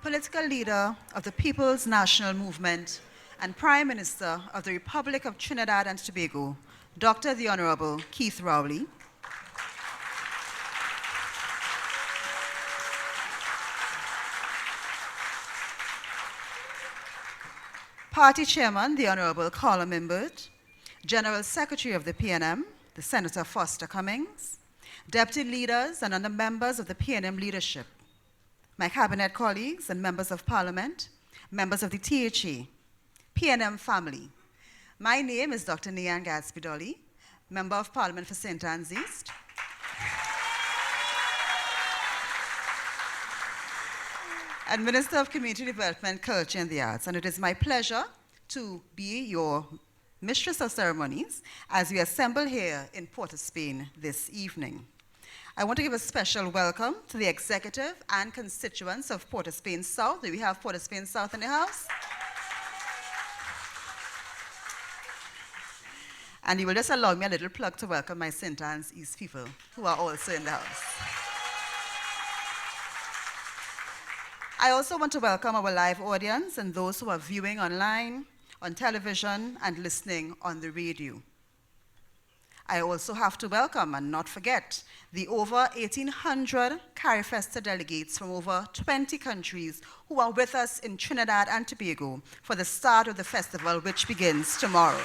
political leader of the People's National Movement and Prime Minister of the Republic of Trinidad and Tobago, Dr. the Honorable Keith Rowley, Party Chairman, the Honorable Colin Mimbert, General Secretary of the PNM, the Senator Foster Cummings, Deputy Leaders and other members of the PNM leadership, my cabinet colleagues and members of Parliament, members of the THA, PNM family. My name is Dr. Nian Gadsby-Dolly, Member of Parliament for St. Anne's East. And Minister of Community Development, Culture and the Arts. And it is my pleasure to be your Mistress of Ceremonies as we assemble here in Port of Spain this evening. I want to give a special welcome to the executive and constituents of Port of Spain South. Do we have Port of Spain South in the house? And you will just allow me a little plug to welcome my St. Anne's East people who are also in the house. I also want to welcome our live audience and those who are viewing online, on television, and listening on the radio. I also have to welcome and not forget the over 1,800 CARIFESTA delegates from over 20 countries who are with us in Trinidad and Tobago for the start of the festival, which begins tomorrow.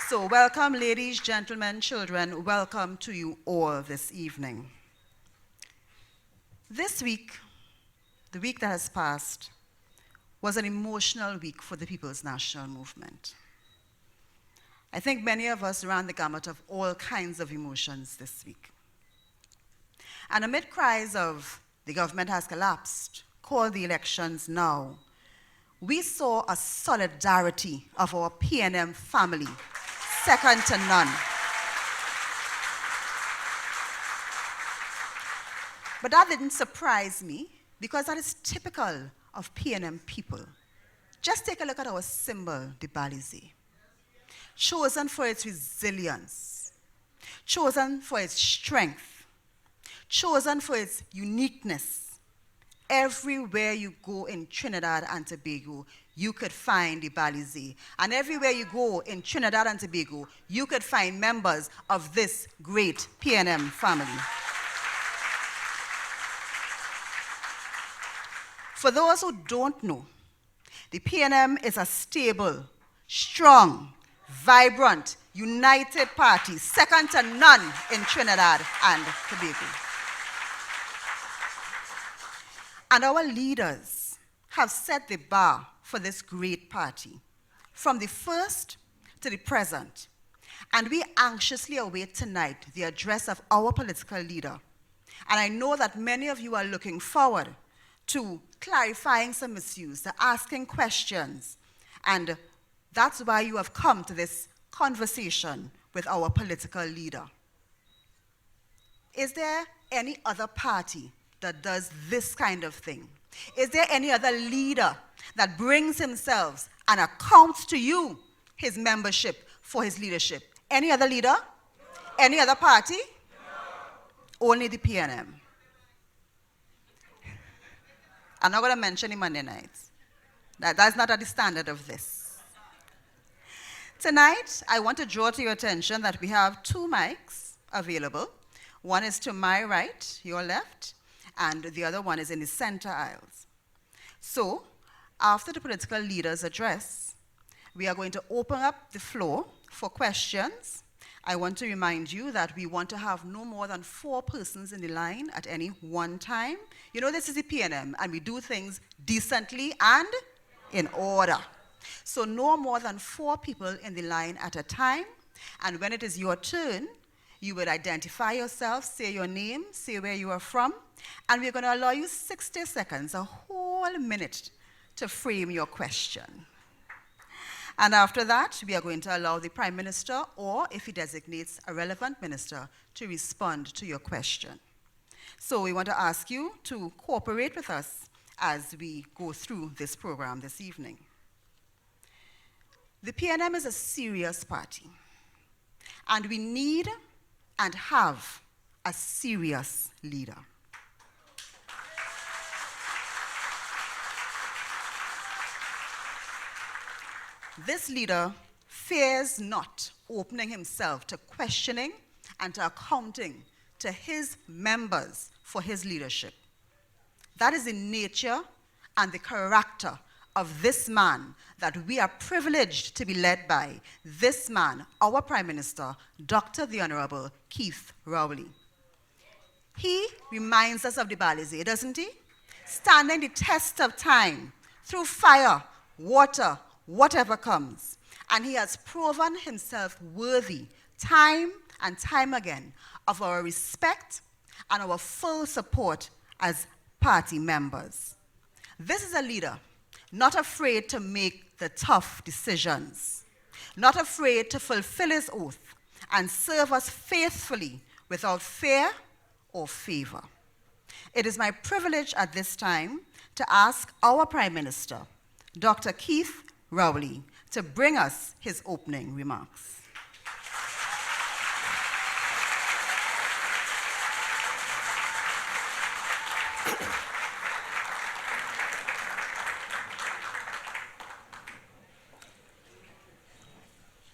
So welcome, ladies, gentlemen, children, welcome to you all this evening. This week, the week that has passed, was an emotional week for the People's National Movement. I think many of us ran the gamut of all kinds of emotions this week. And amid cries of, the government has collapsed, call the elections now, we saw a solidarity of our PNM family, second to none. But that didn't surprise me, because that is typical of PNM people. Just take a look at our symbol, the Balize. Chosen for its resilience, chosen for its strength, chosen for its uniqueness. Everywhere you go in Trinidad and Tobago, you could find the Balize. And everywhere you go in Trinidad and Tobago, you could find members of this great PNM family. For those who don't know, the PNM is a stable, strong, vibrant, united party, second to none in Trinidad and Tobago. And our leaders have set the bar for this great party, from the first to the present. And we anxiously await tonight the address of our political leader. And I know that many of you are looking forward to clarifying some issues, to asking questions. And that's why you have come to this conversation with our political leader. Is there any other party that does this kind of thing? Is there any other leader that brings himself and accounts to you his membership for his leadership? Any other leader? No. Any other party? No. Only the PNM. I'm not going to mention the Monday nights. That's not at the standard of this. Tonight, I want to draw to your attention that we have two mics available. One is to my right, your left, and the other one is in the center aisles. So, after the political leader's address, we are going to open up the floor for questions. I want to remind you that we want to have no more than 4 persons in the line at any one time. You know, this is the PNM, and we do things decently and in order. So no more than 4 people in the line at a time. And when it is your turn, you would identify yourself, say your name, say where you are from, and we're going to allow you 60 seconds, a whole minute, to frame your question. And after that, we are going to allow the Prime Minister, or if he designates a relevant minister, to respond to your question. So we want to ask you to cooperate with us as we go through this program this evening. The PNM is a serious party, and we need and have a serious leader. This leader fears not opening himself to questioning and to accounting to his members for his leadership. That is the nature and the character of this man that we are privileged to be led by. This man, our Prime Minister, Dr. the Honorable Keith Rowley. He reminds us of the Balizé, doesn't he? Standing the test of time through fire, water, whatever comes. And he has proven himself worthy time and time again of our respect and our full support as party members. This is a leader not afraid to make the tough decisions, not afraid to fulfill his oath and serve us faithfully without fear or favor. It is my privilege at this time to ask our Prime Minister, Dr. Keith Rowley, to bring us his opening remarks.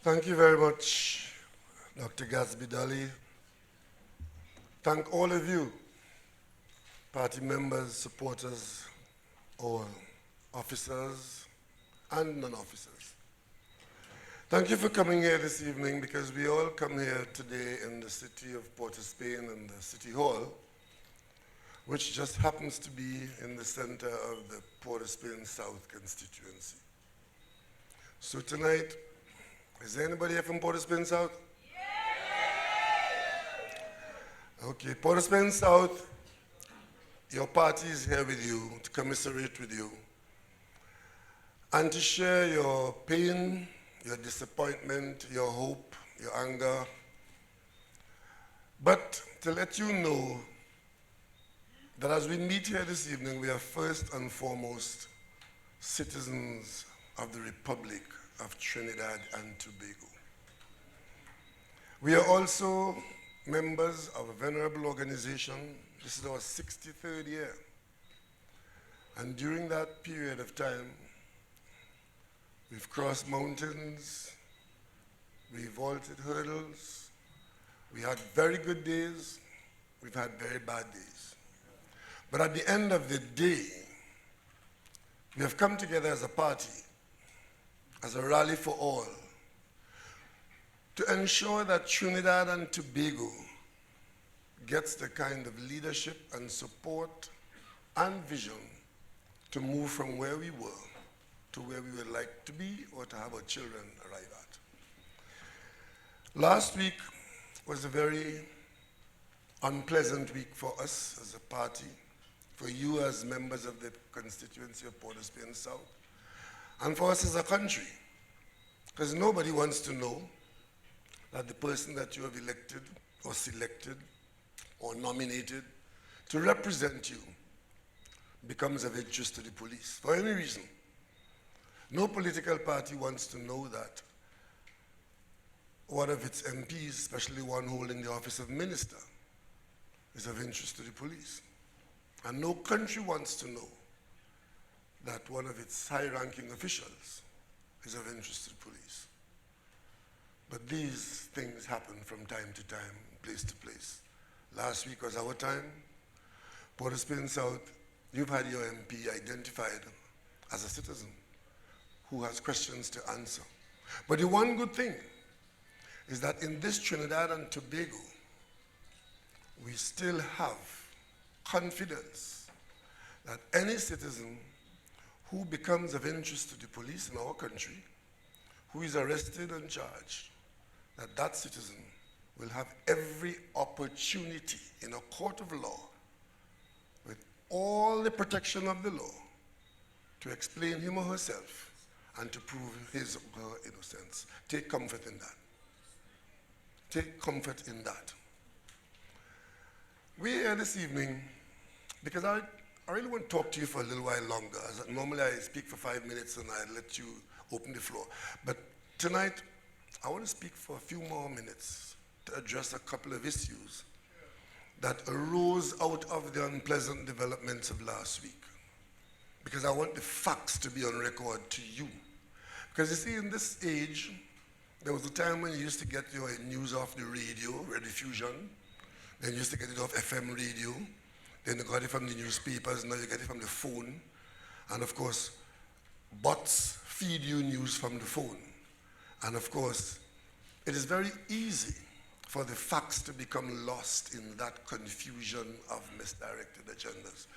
Thank you very much, Dr. Gatsby Daly. Thank all of you, party members, supporters, all officers and non-officers. Thank you for coming here this evening, because we all come here today in the city of Port of Spain in the City Hall, which just happens to be in the center of the Port of Spain South constituency. So tonight, is there anybody here from Port of Spain South? Yeah. Okay, Port of Spain South, your party is here with you to commiserate with you and to share your pain, your disappointment, your hope, your anger, but to let you know that as we meet here this evening, we are first and foremost citizens of the Republic of Trinidad and Tobago. We are also members of a venerable organization. This is our 63rd year. And during that period of time, we've crossed mountains, we vaulted hurdles, we had very good days, we've had very bad days. But at the end of the day, we have come together as a party, as a rally for all, to ensure that Trinidad and Tobago gets the kind of leadership and support and vision to move from where we were to where we would like to be or to have our children arrive at. Last week was a very unpleasant week for us as a party, for you as members of the constituency of Port of Spain South, and for us as a country, because nobody wants to know that the person that you have elected or selected or nominated to represent you becomes of interest to the police for any reason. No political party wants to know that one of its MPs, especially one holding the office of minister, is of interest to the police. And no country wants to know that one of its high-ranking officials is of interest to the police. But these things happen from time to time, place to place. Last week was our time. Port of Spain South, you've had your MP identified as a citizen who has questions to answer. But the one good thing is that in this Trinidad and Tobago, we still have confidence that any citizen who becomes of interest to the police in our country, who is arrested and charged, that that citizen will have every opportunity in a court of law, with all the protection of the law, to explain him or herself and to prove his or her innocence. Take comfort in that. Take comfort in that. We're here this evening because I really want to talk to you for a little while longer. Normally I speak for 5 minutes and I let you open the floor. But tonight, I want to speak for a few more minutes to address a couple of issues that arose out of the unpleasant developments of last week. Because I want the facts to be on record to you. Because you see, in this age, there was a time when you used to get your news off the radio, rediffusion. Then you used to get it off FM radio. Then you got it from the newspapers. Now you get it from the phone. And of course, bots feed you news from the phone. And of course, it is very easy for the facts to become lost in that confusion of misdirected agendas.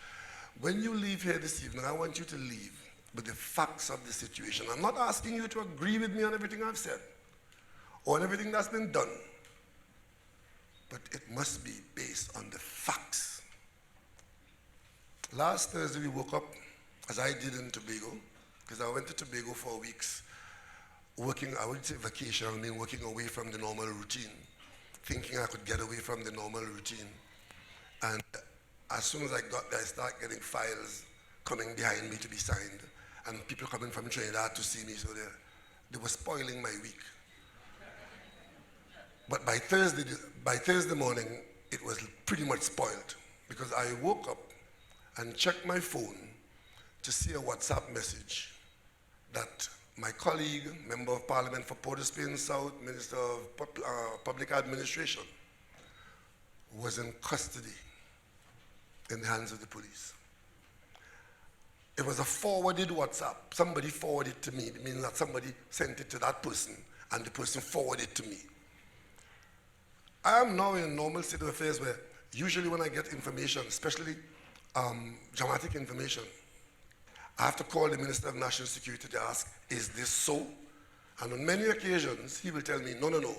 When you leave here this evening, I want you to leave with the facts of the situation. I'm not asking you to agree with me on everything I've said or on everything that's been done, but it must be based on the facts. Last Thursday we woke up, as I did in Tobago, because I went to Tobago for weeks, working, I wouldn't say vacation, I mean working away from the normal routine, thinking I could get away from the normal routine. And as soon as I got there, I started getting files coming behind me to be signed, and people coming from Trinidad to see me, so they were spoiling my week. But by Thursday morning, it was pretty much spoiled, because I woke up and checked my phone to see a WhatsApp message that my colleague, Member of Parliament for Port au Spain South, Minister of Public Administration, was in custody in the hands of the police. It was a forwarded WhatsApp. Somebody forwarded it to me. It means that somebody sent it to that person, and the person forwarded it to me. I am now in a normal state of affairs where usually when I get information, especially dramatic information, I have to call the Minister of National Security to ask, is this so? And on many occasions, he will tell me, no,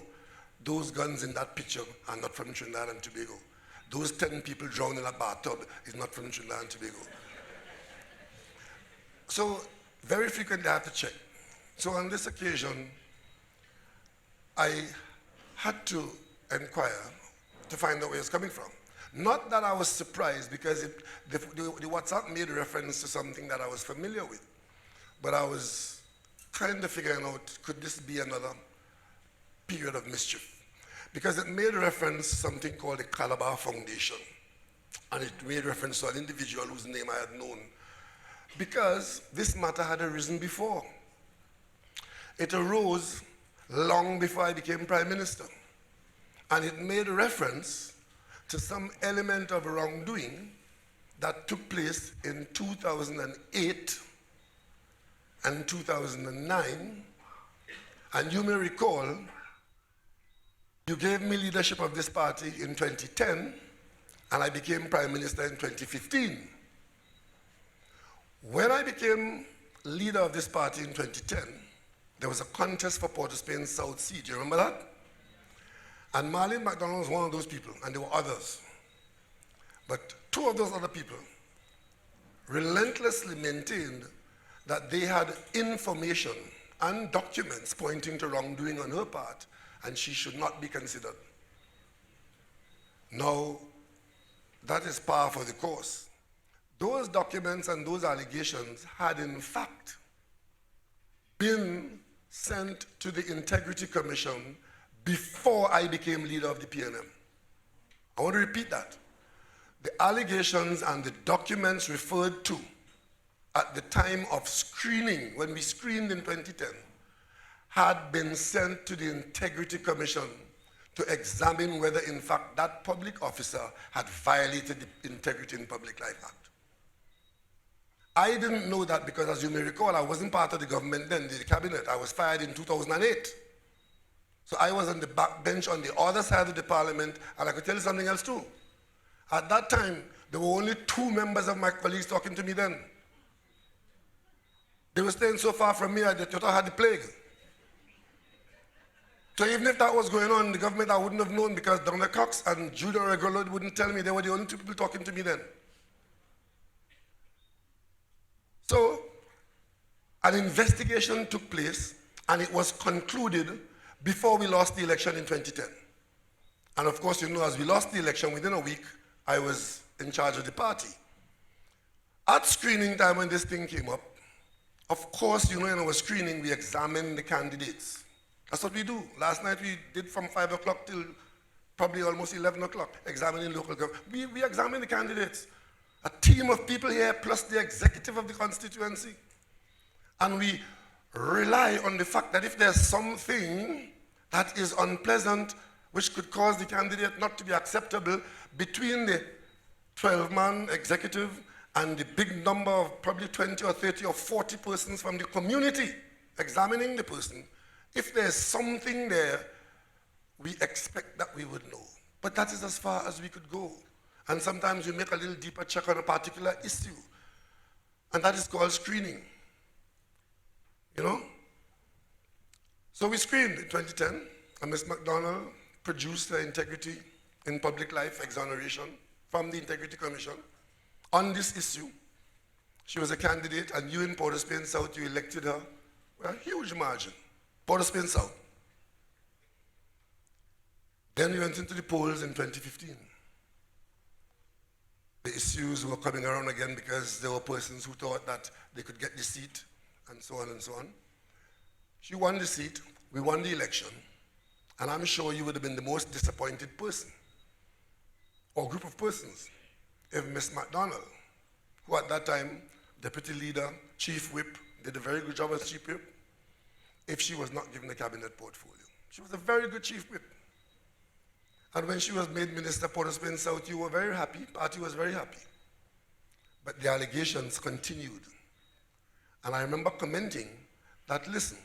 those guns in that picture are not from Trinidad and Tobago. Those 10 people drowned in a bathtub is not from Trinidad and Tobago. So very frequently I have to check. So on this occasion, I had to inquire to find out where it's coming from. Not that I was surprised, because the WhatsApp made reference to something that I was familiar with, but I was kind of figuring out, could this be another period of mischief? Because it made reference to something called the Calabar Foundation, and it made reference to an individual whose name I had known, because this matter had arisen before. It arose long before I became Prime Minister, and it made reference to some element of wrongdoing that took place in 2008 and 2009. And you may recall, you gave me leadership of this party in 2010, and I became Prime Minister in 2015. When I became leader of this party in 2010, there was a contest for Port au Spain South Sea. Do you remember that? And Marlene MacDonald was one of those people, and there were others. But two of those other people relentlessly maintained that they had information and documents pointing to wrongdoing on her part, and she should not be considered. Now, that is par for the course. Those documents and those allegations had in fact been sent to the Integrity Commission before I became leader of the PNM. I want to repeat that. The allegations and the documents referred to at the time of screening, when we screened in 2010, had been sent to the Integrity Commission to examine whether in fact that public officer had violated the Integrity in Public Life Act. I didn't know that because, as you may recall, I wasn't part of the government then, the cabinet. I was fired in 2008. So I was on the back bench on the other side of the parliament, and I could tell you something else too. At that time, there were only 2 members of my colleagues talking to me then. They were staying so far from me, I thought I had the plague. So even if that was going on in the government, I wouldn't have known, because Donna Cox and Judah Regolo wouldn't tell me. They were the only 2 people talking to me then. So an investigation took place, and it was concluded before we lost the election in 2010. And of course, you know, as we lost the election, within a week, I was in charge of the party. At screening time, when this thing came up, of course, you know, in our screening, we examined the candidates. That's what we do. Last night, we did from 5 o'clock till probably almost 11 o'clock, examining local government. We examined the candidates. A team of people here, plus the executive of the constituency. And we rely on the fact that if there's something that is unpleasant, which could cause the candidate not to be acceptable, between the 12-man executive and the big number of probably 20 or 30 or 40 persons from the community examining the person, if there's something there, we expect that we would know. But that is as far as we could go. And sometimes we make a little deeper check on a particular issue. And that is called screening. You know? So we screened in 2010, and Ms. McDonald produced her integrity in public life exoneration from the Integrity Commission on this issue. She was a candidate, and you in Port of Spain South, you elected her with a huge margin. Port of Spain South. Then we went into the polls in 2015. The issues were coming around again because there were persons who thought that they could get the seat, and so on and so on. She won the seat, we won the election, and I'm sure you would have been the most disappointed person, or group of persons, if Ms. McDonald, who at that time, deputy leader, chief whip, did a very good job as chief whip, if she was not given a cabinet portfolio. She was a very good chief whip. And when she was made Minister of Port of Spain South, you were very happy, party was very happy. But the allegations continued. And I remember commenting that, listen,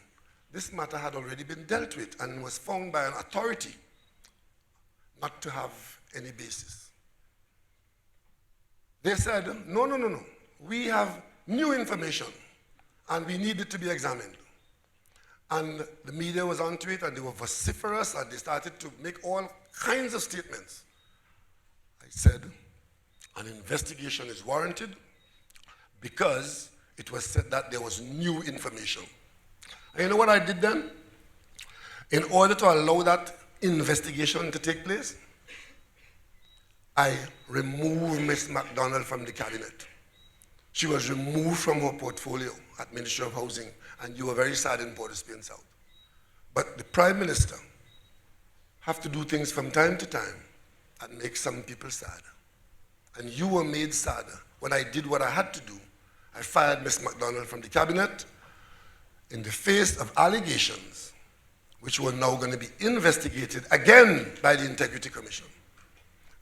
this matter had already been dealt with and was found by an authority not to have any basis. They said, no, we have new information and we need it to be examined. And the media was onto it, and they were vociferous, and they started to make all kinds of statements. I said, an investigation is warranted because it was said that there was new information. And you know what I did then? In order to allow that investigation to take place, I removed Ms. McDonald from the cabinet. She was removed from her portfolio at Ministry of Housing, and you were very sad in Port of Spain South. But the Prime Minister have to do things from time to time that make some people sad. And you were made sadder when I did what I had to do. I fired Ms. McDonald from the cabinet in the face of allegations which were now going to be investigated again by the Integrity Commission.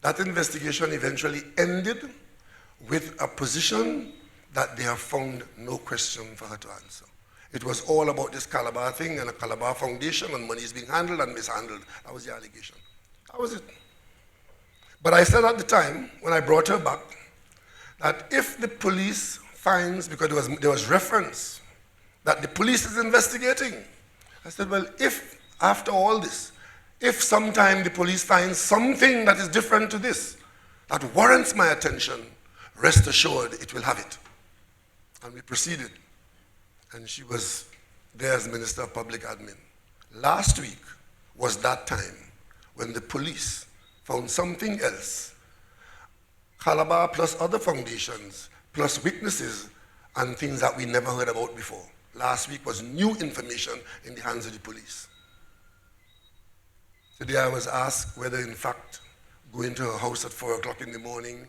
That investigation eventually ended with a position that they have found no question for her to answer. It was all about this Calabar thing and a Calabar foundation, and money is being handled and mishandled. That was the allegation. That was it. But I said at the time, when I brought her back, that if the police finds, because there was reference that the police is investigating, I said, well, if after all this, if sometime the police finds something that is different to this, that warrants my attention, rest assured it will have it. And we proceeded. And she was there as Minister of Public Admin. Last week was that time when the police found something else. Calabar plus other foundations, plus witnesses and things that we never heard about before. Last week was new information in the hands of the police. Today I was asked whether in fact going to her house at 4 o'clock in the morning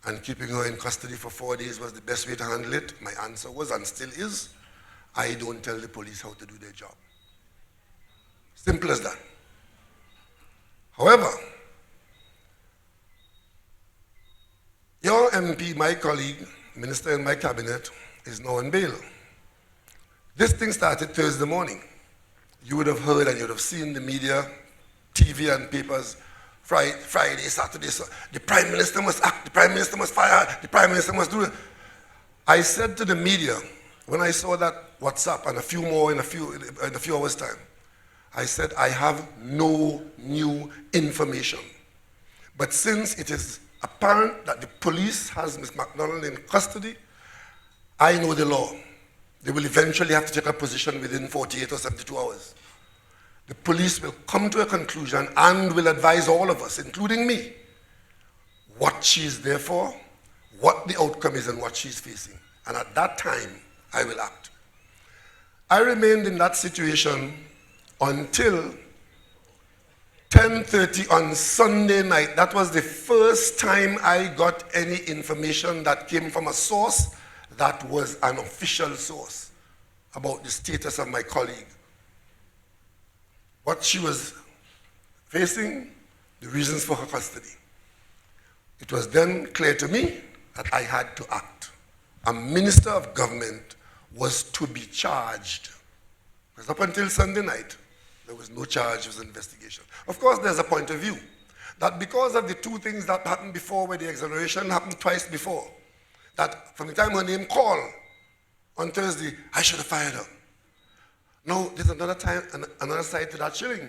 and keeping her in custody for 4 days was the best way to handle it. My answer was, and still is, I don't tell the police how to do their job. Simple as that. However, your MP, my colleague, minister in my cabinet, is now on bail. This thing started Thursday morning. You would have heard and you would have seen the media, TV and papers, Friday, Saturday, so the Prime Minister must act, the Prime Minister must fire, the Prime Minister must do it. I said to the media, when I saw that WhatsApp and a few more in a few hours' time, I said, I have no new information. But since it is apparent that the police has Ms. McDonald in custody, I know the law. They will eventually have to take a position within 48 or 72 hours. The police will come to a conclusion and will advise all of us, including me, what she is there for, what the outcome is, and what she's facing. And at that time, I will act. I remained in that situation until 10:30 on Sunday night. That was the first time I got any information that came from a source that was an official source. about the status of my colleague, what she was facing, the reasons for her custody. It was then clear to me that I had to act. A minister of government was to be charged. Because up until Sunday night, there was no charge, it was an investigation. Of course, there's a point of view that because of the two things that happened before, where the exoneration happened twice before, that from the time her name called on Thursday, I should have fired her. No, there's another side to that shilling.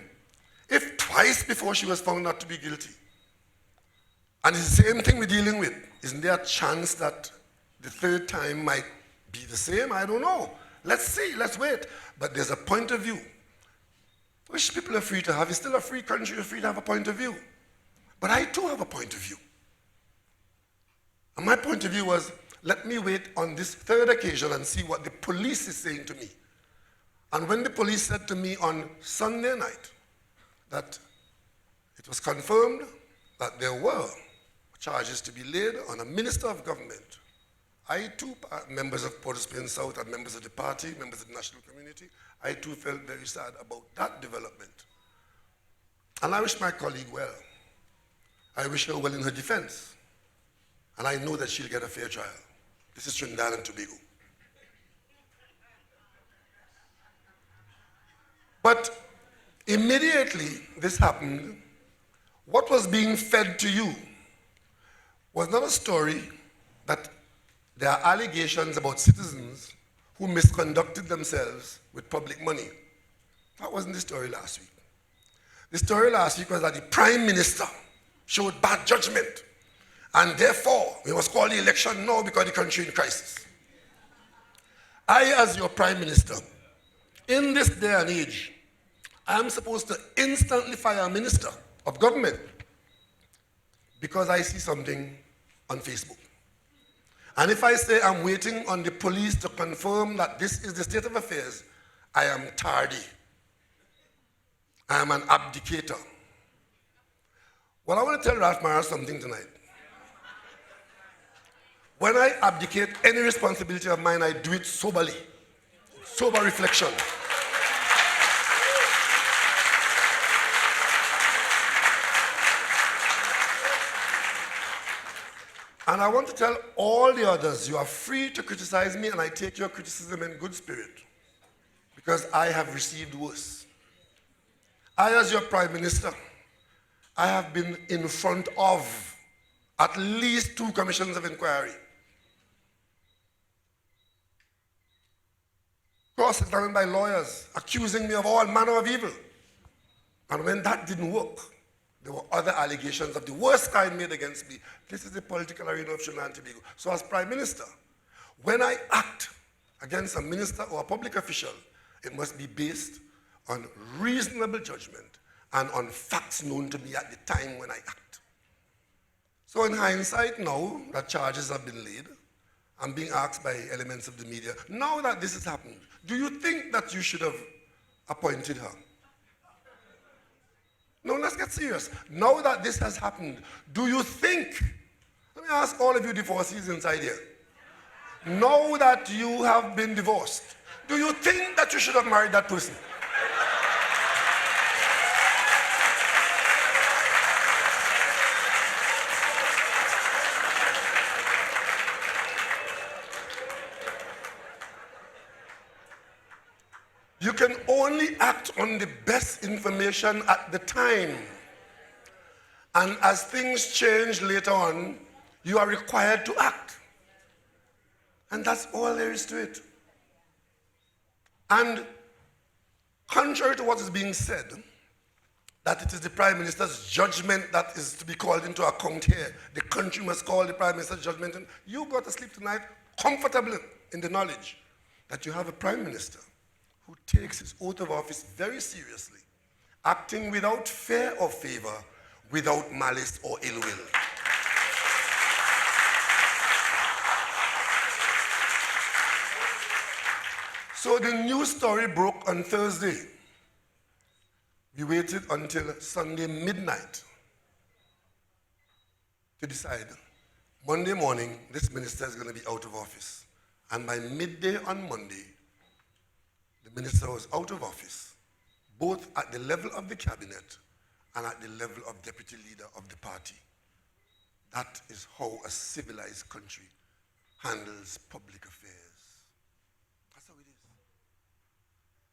If twice before she was found not to be guilty, and it's the same thing we're dealing with, isn't there a chance that the third time might be the same? I don't know. Let's see, let's wait. But there's a point of view, which people are free to have. It's still a free country, you're free to have a point of view. But I too have a point of view. And my point of view was, let me wait on this third occasion and see what the police is saying to me. And when the police said to me on Sunday night that it was confirmed that there were charges to be laid on a minister of government, I too, members of Port of Spain South and members of the party, members of the national community, I too felt very sad about that development. And I wish my colleague well. I wish her well in her defense. And I know that she'll get a fair trial. This is Trinidad and Tobago. But immediately this happened, what was being fed to you was not a story that there are allegations about citizens who misconducted themselves with public money. That wasn't the story last week. The story last week was that the Prime Minister showed bad judgment, and therefore we must call the election now because the country is in crisis. I, as your Prime Minister, in this day and age, I am supposed to instantly fire a minister of government because I see something on Facebook. And if I say I'm waiting on the police to confirm that this is the state of affairs, I am tardy. I am an abdicator. Well, I want to tell Ralph Mara something tonight. When I abdicate any responsibility of mine, I do it soberly. Sober reflection. And I want to tell all the others, you are free to criticize me, and I take your criticism in good spirit, because I have received worse. I, as your Prime Minister, I have been in front of at least 2 commissions of inquiry. Cross-examined by lawyers, accusing me of all manner of evil. And when that didn't work, there were other allegations of the worst kind made against me. This is the political arena of Trinidad and Tobago. So as Prime Minister, when I act against a minister or a public official, it must be based on reasonable judgment and on facts known to me at the time when I act. So in hindsight now that charges have been laid, I'm being asked by elements of the media, now that this has happened, do you think that you should have appointed her? No, let's get serious. Now that this has happened, do you think, let me ask all of you divorcees inside here, now that you have been divorced, do you think that you should have married that person? You can only act on the best information at the time. And as things change later on, you are required to act. And that's all there is to it. And contrary to what is being said, that it is the Prime Minister's judgment that is to be called into account here, the country must call the Prime Minister's judgment, and you go to sleep tonight comfortably in the knowledge that you have a Prime Minister who takes his oath of office very seriously, acting without fear or favor, without malice or ill will. So the news story broke on Thursday. We waited until Sunday midnight to decide. Monday morning, this minister is going to be out of office. And by midday on Monday, the minister was out of office, both at the level of the cabinet and at the level of deputy leader of the party. That is how a civilized country handles public affairs. That's how it is.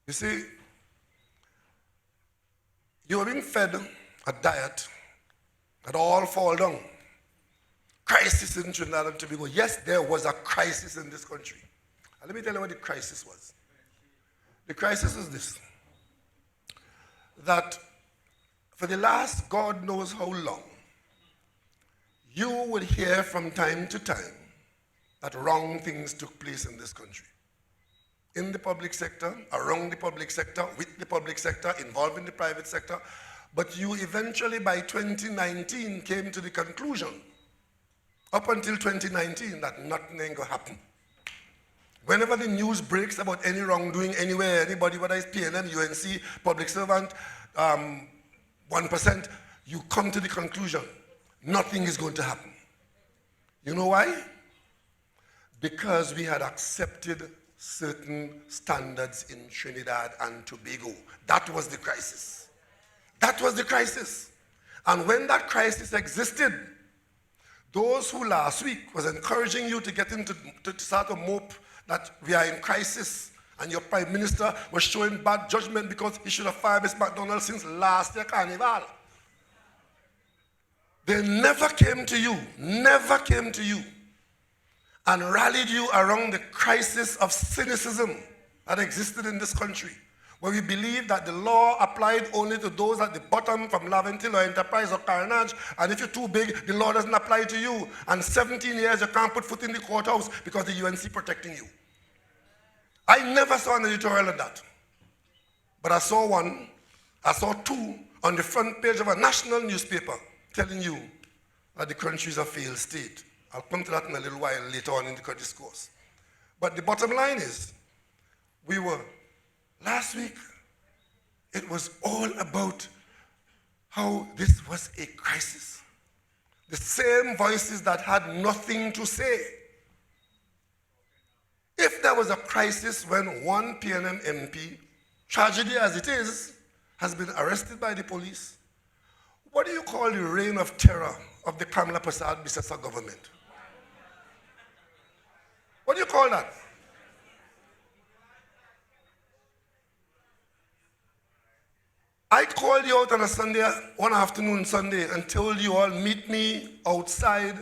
You see, you are being fed a diet that all fall down. Crisis in Trinidad and Tobago. Yes, there was a crisis in this country. And let me tell you what the crisis was. The crisis is this, that for the last God knows how long, you would hear from time to time that wrong things took place in this country. In the public sector, around the public sector, with the public sector, involving the private sector. But you eventually, by 2019, came to the conclusion, up until 2019, that nothing ain't gonna happen. Whenever the news breaks about any wrongdoing anywhere, anybody, whether it's PNM, UNC, public servant, 1%, you come to the conclusion, nothing is going to happen. You know why? Because we had accepted certain standards in Trinidad and Tobago. That was the crisis. That was the crisis. And when that crisis existed, those who last week was encouraging you to get into, to start to mope that we are in crisis, and your prime minister was showing bad judgment because he should have fired Miss McDonald since last year carnival. They never came to you, and rallied you around the crisis of cynicism that existed in this country, where we believe that the law applied only to those at the bottom from Laventil or Enterprise or Carnage, and if you're too big, the law doesn't apply to you. And 17 years you can't put foot in the courthouse because the UNC protecting you. I never saw an editorial of that. But I saw two on the front page of a national newspaper telling you that the country is a failed state. I'll come to that in a little while later on in the discourse. But the bottom line is, last week, it was all about how this was a crisis. The same voices that had nothing to say. If there was a crisis when one PNM MP, tragedy as it is, has been arrested by the police, what do you call the reign of terror of the Kamala Prasad Bisesa government? What do you call that? I called you out on a Sunday, one afternoon Sunday, and told you all, meet me outside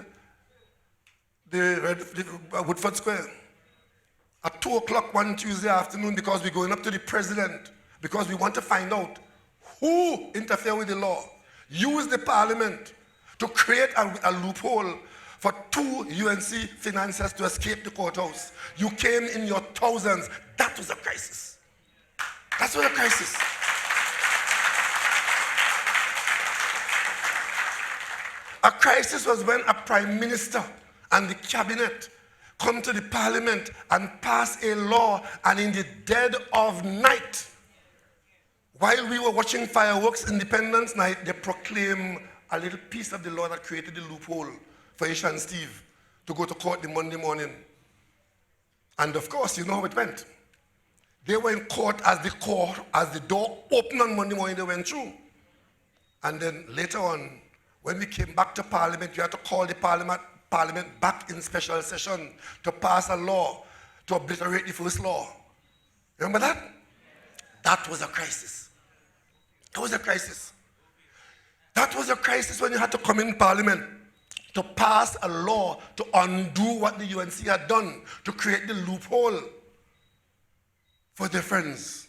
the Woodford Square at 2 o'clock one Tuesday afternoon, because we're going up to the president, because we want to find out who interfered with the law, used the parliament to create a loophole for 2 UNC financiers to escape the courthouse. You came in your thousands. That was a crisis. That's what a crisis. A crisis was when a prime minister and the cabinet come to the parliament and pass a law, and in the dead of night, while we were watching fireworks Independence Night, they proclaim a little piece of the law that created the loophole for Isha and Steve to go to court the Monday morning. And of course, you know how it went. They were in court as the door opened on Monday morning, they went through. And then later on, when we came back to Parliament, we had to call the Parliament back in special session to pass a law to obliterate the first law. Remember that? That was a crisis. That was a crisis. That was a crisis when you had to come in Parliament to pass a law to undo what the UNC had done, to create the loophole for their friends.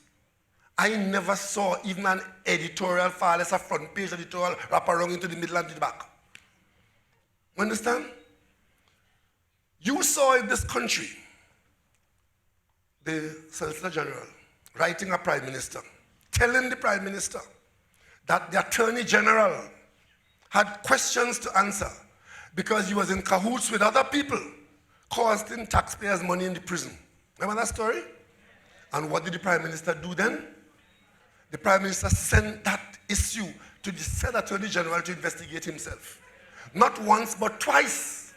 I never saw even an editorial far less a front page editorial wrap around into the middle and the back. Understand? You saw in this country the Solicitor General writing a prime minister, telling the prime minister that the Attorney General had questions to answer because he was in cahoots with other people costing taxpayers money in the prison. Remember that story? And what did the prime minister do then? The prime minister sent that issue to the said Attorney General to investigate himself. Not once, but twice.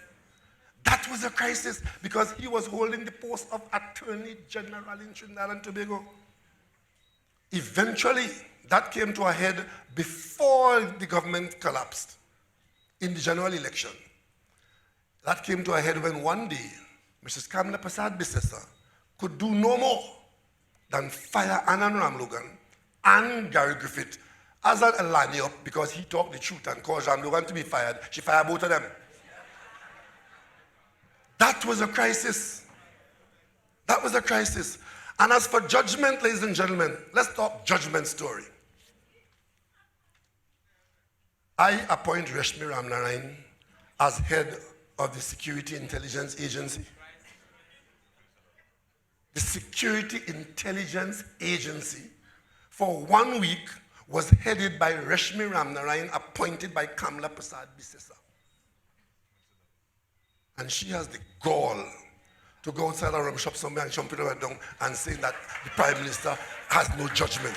That was a crisis because he was holding the post of Attorney General in Trinidad and Tobago. Eventually, that came to a head before the government collapsed in the general election. That came to a head when one day, Mrs. Kamla Prasad Bissessa could do no more than fire Anand Ramlogan and Gary Griffith as a line-up because he talked the truth and caused Ramlogan to be fired. She fired both of them. That was a crisis. That was a crisis. And as for judgment, ladies and gentlemen, let's talk judgment story. I appoint Reshmi Ramnarayan as head of the Security Intelligence Agency. The Security Intelligence Agency for 1 week was headed by Reshmi Ramnarayan, appointed by Kamla Prasad Bissessa. And she has the gall to go outside a rum shop somewhere and jump it right down and say that the Prime Minister has no judgment.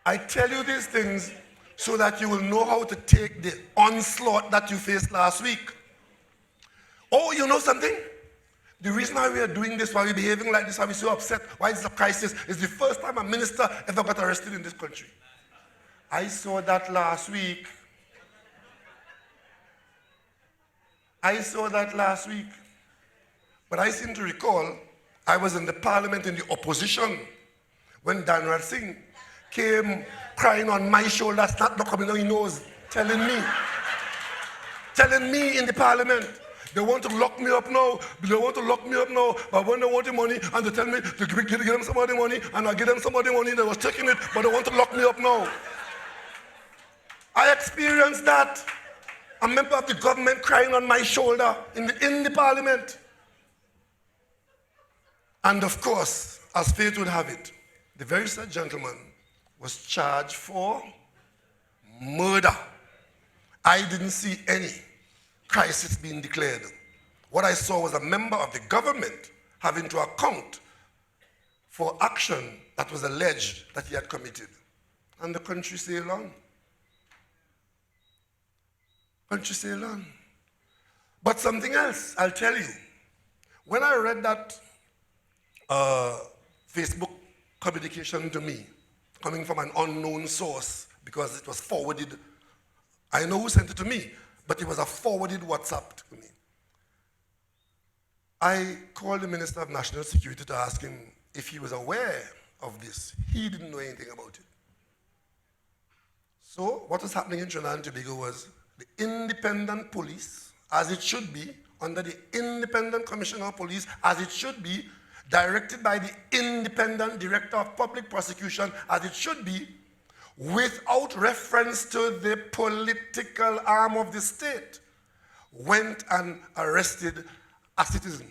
I tell you these things so that you will know how to take the onslaught that you faced last week. Oh, you know something? The reason why we are doing this, why we're behaving like this, why we're so upset, why it's a crisis, is the first time a minister ever got arrested in this country. I saw that last week. But I seem to recall I was in the parliament in the opposition when Dhanraj Singh came crying on my shoulder, not coming on his nose, telling me in the parliament, they want to lock me up now, but when they want the money and they tell me to give them some of the money, and I give them some of the money, they was taking it, but they want to lock me up now. I experienced that. A member of the government crying on my shoulder in the parliament. And of course, as fate would have it, the very said gentleman was charged for murder. I didn't see any crisis being declared. What I saw was a member of the government having to account for action that was alleged that he had committed. And the country sailed on. But something else, I'll tell you. When I read that Facebook communication to me, coming from an unknown source, because it was forwarded, I know who sent it to me, but it was a forwarded WhatsApp to me. I called the Minister of National Security to ask him if he was aware of this. He didn't know anything about it. So what was happening in Trinidad and Tobago was the independent police, as it should be, under the independent commissioner of police, as it should be, directed by the independent director of public prosecution, as it should be, without reference to the political arm of the state, went and arrested a citizen.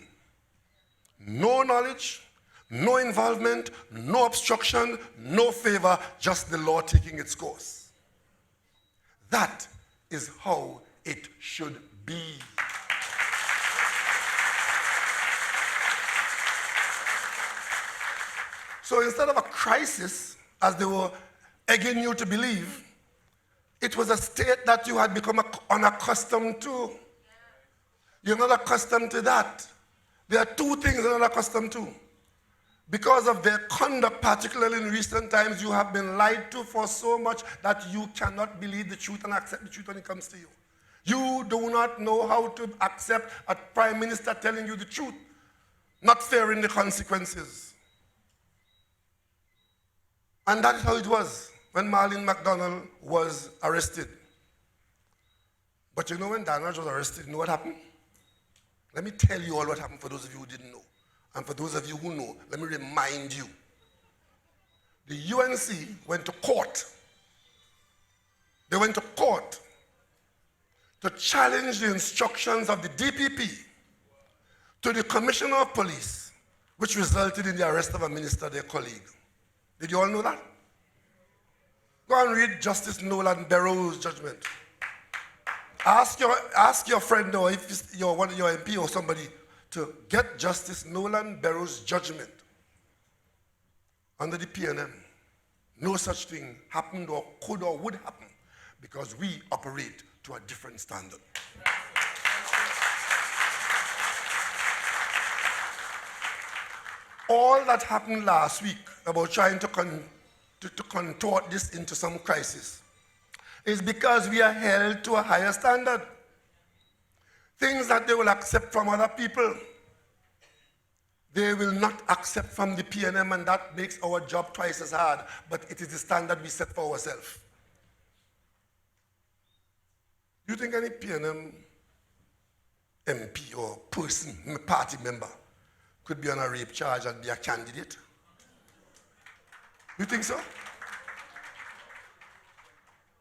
No knowledge, no involvement, no obstruction, no favor, just the law taking its course. That is how it should be. So instead of a crisis, as they were egging you to believe, it was a state that you had become unaccustomed to. You're not accustomed to that. There are two things you're not accustomed to. Because of their conduct, particularly in recent times, you have been lied to for so much that you cannot believe the truth and accept the truth when it comes to you. You do not know how to accept a prime minister telling you the truth, not fearing the consequences. And that is how it was when Marlene MacDonald was arrested. But you know when Dhanraj was arrested, you know what happened? Let me tell you all what happened for those of you who didn't know. And for those of you who know, let me remind you. The UNC went to court. They went to court to challenge the instructions of the DPP to the Commissioner of Police, which resulted in the arrest of a minister, their colleague. Did you all know that? Go and read Justice Nolan Barrow's judgment. Ask your friend, or if you're one of your MP or somebody, to get Justice Nolan Barrow's judgment under the PNM. No such thing happened or could or would happen because we operate to a different standard. All that happened last week about trying to contort this into some crisis is because we are held to a higher standard. Things that they will accept from other people, they will not accept from the PNM, and that makes our job twice as hard, but it is the standard we set for ourselves. Do you think any PNM MP or person, party member, could be on a rape charge and be a candidate? You think so?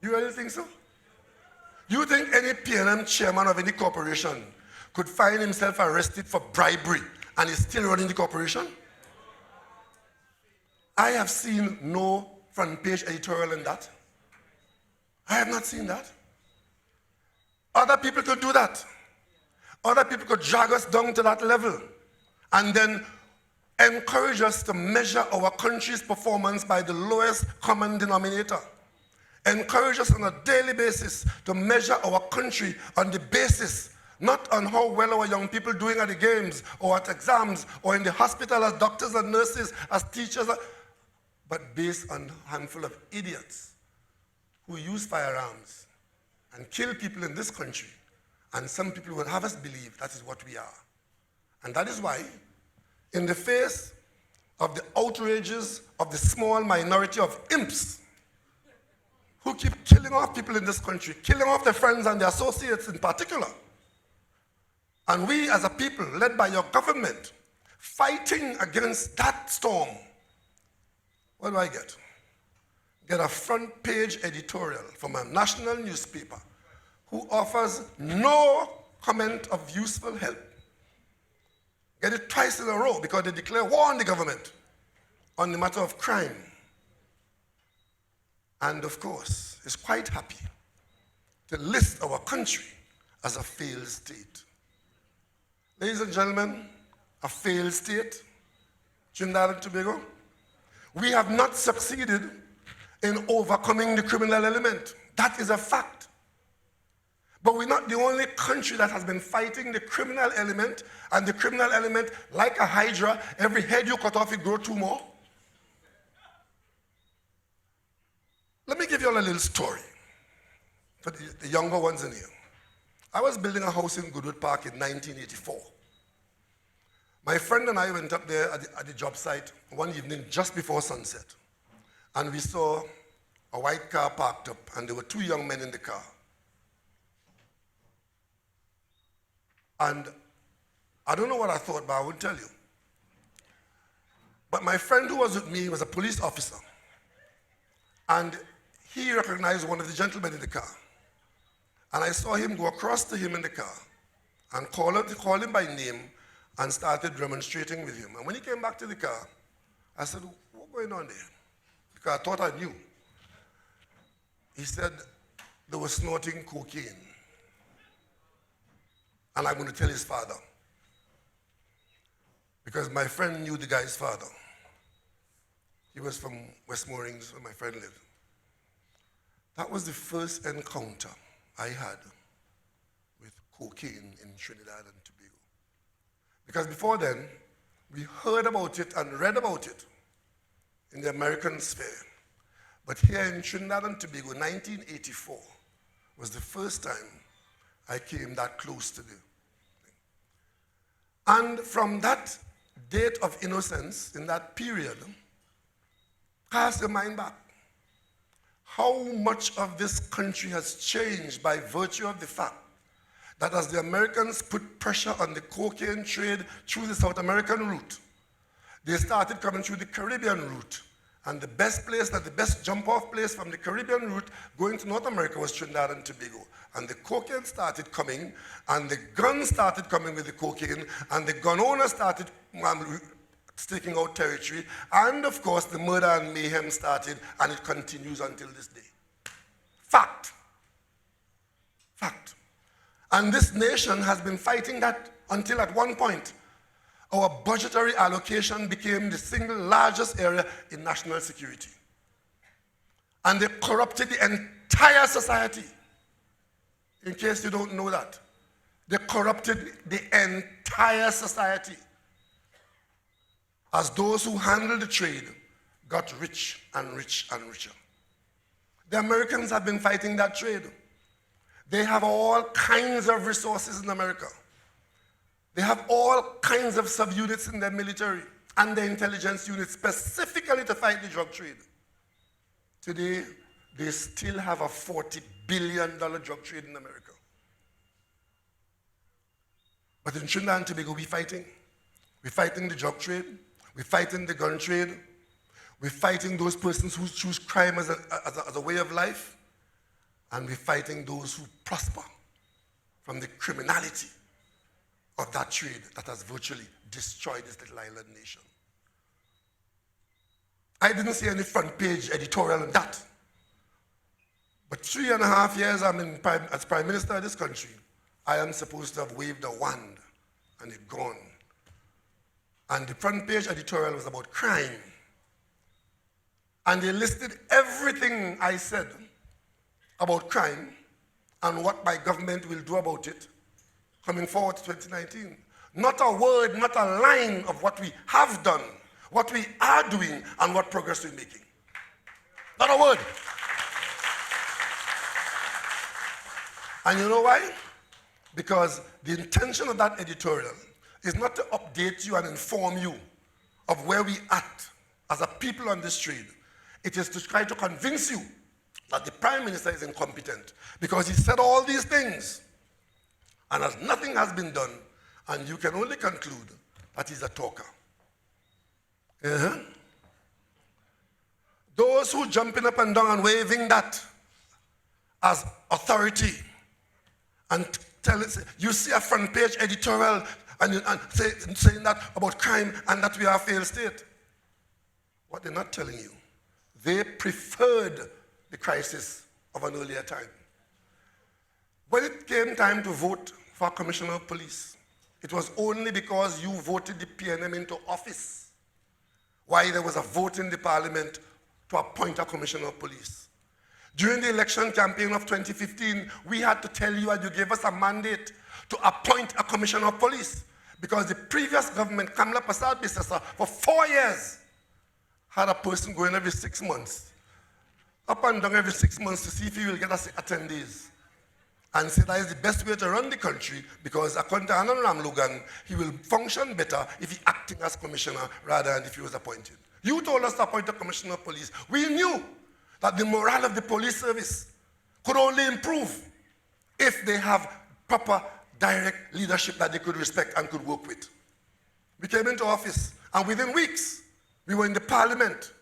You really think so? You think any PNM chairman of any corporation could find himself arrested for bribery and is still running the corporation? I have seen no front page editorial in that. I have not seen that. Other people could do that. Other people could drag us down to that level and then encourage us to measure our country's performance by the lowest common denominator. Encourage us on a daily basis to measure our country on the basis, not on how well our young people are doing at the games or at exams or in the hospital as doctors and nurses, as teachers, but based on a handful of idiots who use firearms and kill people in this country. And some people will have us believe that is what we are. And that is why, in the face of the outrages of the small minority of imps who keep killing off people in this country, killing off their friends and their associates in particular, and we as a people, led by your government, fighting against that storm, what do I get? Get a front page editorial from a national newspaper who offers no comment of useful help. Get it twice in a row because they declare war on the government on the matter of crime. And of course, is quite happy to list our country as a failed state. Ladies and gentlemen, a failed state, Trinidad and Tobago, we have not succeeded in overcoming the criminal element. That is a fact. But we're not the only country that has been fighting the criminal element, and the criminal element, like a hydra, every head you cut off, it grows two more. Let me give you all a little story for the younger ones in here. I was building a house in Goodwood Park in 1984. My friend and I went up there at the job site one evening just before sunset, and we saw a white car parked up, and there were two young men in the car. And I don't know what I thought, but I won't tell you. But my friend who was with me was a police officer, and he recognized one of the gentlemen in the car. And I saw him go across to him in the car and call him by name and started demonstrating with him. And when he came back to the car, I said, what's going on there? Because I thought I knew. He said they were snorting cocaine. And I'm going to tell his father. Because my friend knew the guy's father. He was from West Moorings, where my friend lived. That was the first encounter I had with cocaine in Trinidad and Tobago. Because before then, we heard about it and read about it in the American sphere. But here in Trinidad and Tobago, 1984 was the first time I came that close to the thing. And from that date of innocence, in that period, cast your mind back. How much of this country has changed by virtue of the fact that as the Americans put pressure on the cocaine trade through the South American route, they started coming through the Caribbean route. And the best place, the best jump-off place from the Caribbean route going to North America was Trinidad and Tobago. And the cocaine started coming, and the guns started coming with the cocaine, and the gun owners started staking out territory, and of course the murder and mayhem started, and it continues until this day. Fact. Fact. And this nation has been fighting that until at one point, our budgetary allocation became the single largest area in national security. And they corrupted the entire society. In case you don't know that. They corrupted the entire society. as those who handled the trade got rich and rich and richer. The Americans have been fighting that trade. They have all kinds of resources in America. They have all kinds of subunits in their military and their intelligence units specifically to fight the drug trade. Today, they still have a $40 billion drug trade in America. But in Trinidad and Tobago, we're fighting. We're fighting the drug trade. We're fighting the gun trade. We're fighting those persons who choose crime as a way of life. And we're fighting those who prosper from the criminality of that trade that has virtually destroyed this little island nation. I didn't see any front page editorial on that. But 3.5 years as Prime Minister of this country, I am supposed to have waved a wand and it's gone. And the front page editorial was about crime. And they listed everything I said about crime and what my government will do about it coming forward to 2019. Not a word, not a line of what we have done, what we are doing, and what progress we're making. Not a word. And you know why? Because the intention of that editorial is not to update you and inform you of where we at as a people on this trade. It is to try to convince you that the Prime Minister is incompetent because he said all these things and as nothing has been done, and you can only conclude that he's a talker. Those who jumping up and down and waving that as authority and tell it, you see a front page editorial and saying that about crime and that we are a failed state. What they're not telling you, they preferred the crisis of an earlier time. When it came time to vote for a commissioner of police, it was only because you voted the PNM into office why there was a vote in the parliament to appoint a commissioner of police. During the election campaign of 2015, we had to tell you and you gave us a mandate to appoint a commissioner of police because the previous government, Kamla Prasad Bisesa, for 4 years, had a person going every 6 months, up and down every 6 months to see if he will get us attendees. And say that is the best way to run the country because according to Anand Ramlugan, he will function better if he acting as commissioner rather than if he was appointed. You told us to appoint a commissioner of police. We knew that the morale of the police service could only improve if they have proper direct leadership that they could respect and could work with. We came into office and within weeks, we were in the parliament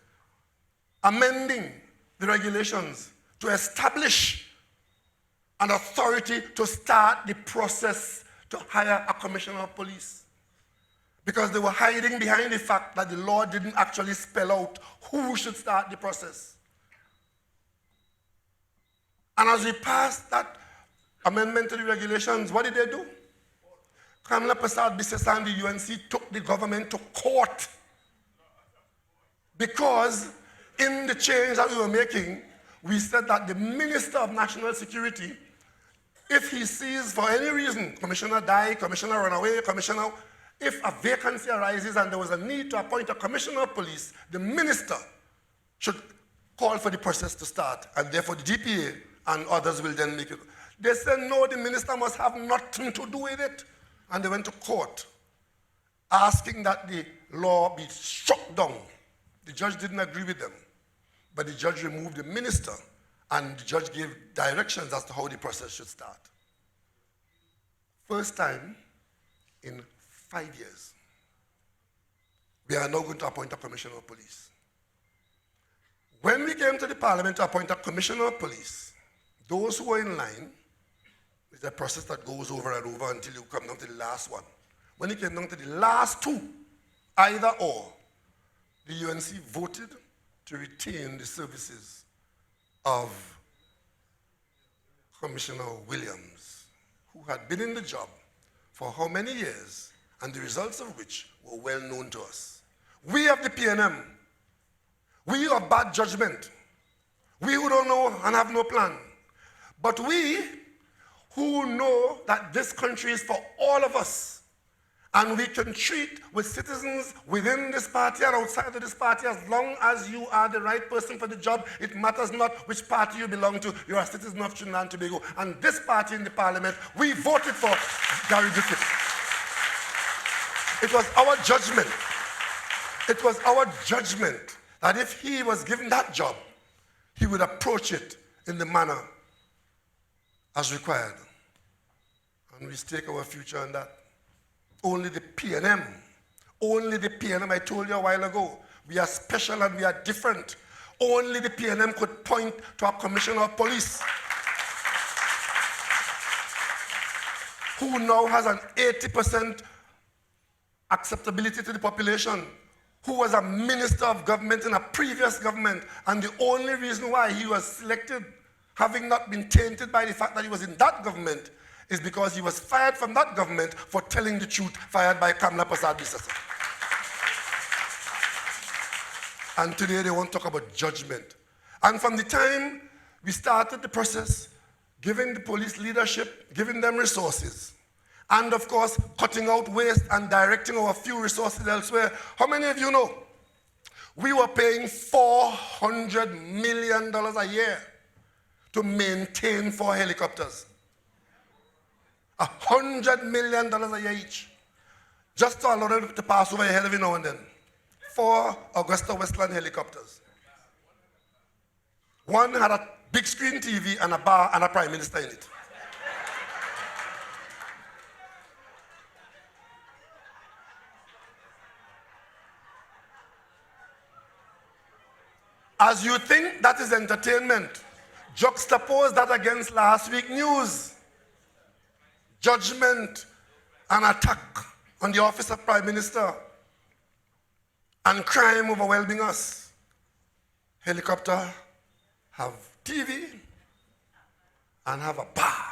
amending the regulations to establish an authority to start the process to hire a commissioner of police. Because they were hiding behind the fact that the law didn't actually spell out who should start the process. And as we passed that amendment to the regulations, what did they do? Kamla Prasad Bisesa and the UNC took the government to court. Because in the change that we were making, we said that the Minister of National Security, if he sees for any reason, commissioner die, commissioner run away, commissioner, if a vacancy arises and there was a need to appoint a commissioner of police, the minister should call for the process to start, and therefore the DPA and others will then make it. They said, no, the minister must have nothing to do with it. And they went to court, asking that the law be struck down. The judge didn't agree with them, but the judge removed the minister, and the judge gave directions as to how the process should start. First time in 5 years, we are now going to appoint a commissioner of police. When we came to the parliament to appoint a commissioner of police, those who were in line, it's a process that goes over and over until you come down to the last one. When it came down to the last two, either or, the UNC voted to retain the services of Commissioner Williams, who had been in the job for how many years, and the results of which were well known to us. We of the PNM, we of bad judgment, we who don't know and have no plan, but we who know that this country is for all of us, And we can treat with citizens within this party and outside of this party as long as you are the right person for the job. It matters not which party you belong to. You are a citizen of Trinidad and Tobago. And this party in the parliament, we voted for Gary Griffith. It was our judgment. It was our judgment that if he was given that job, he would approach it in the manner as required. And we stake our future on that. Only the PNM, I told you a while ago, we are special and we are different. Only the PNM could point to a commissioner of police who now has an 80% acceptability to the population, who was a minister of government in a previous government, and the only reason why he was selected, having not been tainted by the fact that he was in that government, is because he was fired from that government for telling the truth, fired by Kamla Prasad-Bissassa. And today they want to talk about judgment. And from the time we started the process, giving the police leadership, giving them resources, and of course, cutting out waste and directing our few resources elsewhere, how many of you know we were paying $400 million a year to maintain 4 helicopters? $100 million a year each, just to allow them to pass over your head every now and then. 4 Augusta Westland helicopters. One had a big screen TV and a bar and a prime minister in it. As you think that is entertainment, juxtapose that against last week's news. Judgment and attack on the office of Prime Minister and crime overwhelming us. Helicopter have TV and have a bar.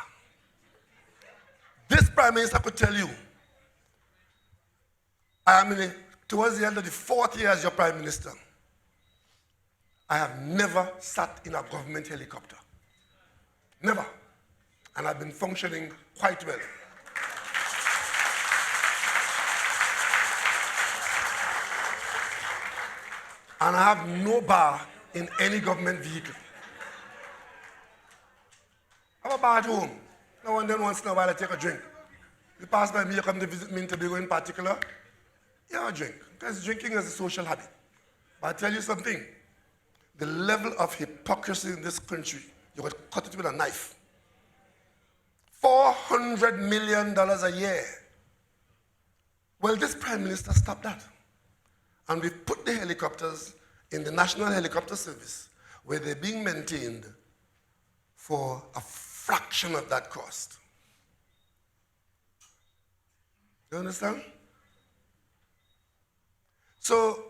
This Prime Minister could tell you, I am towards the end of the 4th year as your Prime Minister. I have never sat in a government helicopter. Never. And I've been functioning quite well. And I have no bar in any government vehicle. I have a bar at home. Now and then once in a while I take a drink. You pass by me, you come to visit me in Tobago in particular, yeah, I drink. Because drinking is a social habit. But I tell you something, the level of hypocrisy in this country, you could cut it with a knife. $400 million a year. Well, this Prime Minister stopped that. And we've put the helicopters in the National Helicopter Service, where they're being maintained for a fraction of that cost. You understand? So,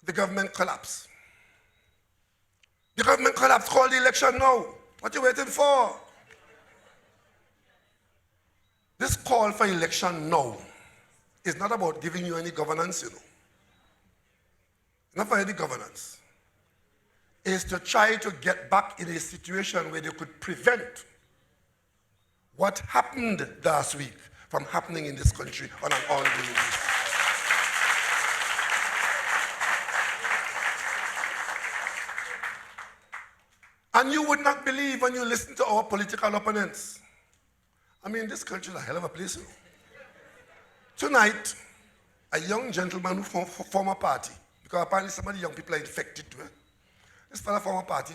the government collapsed. The government collapsed, call the election now. What are you waiting for? This call for election now is not about giving you any governance, you know. Not for any governance. It's to try to get back in a situation where they could prevent what happened last week from happening in this country on an ongoing basis. And you would not believe when you listen to our political opponents. I mean, this country is a hell of a place, you know. Tonight, a young gentleman who formed a party, because apparently some of the young people are infected too. This fellow formed a party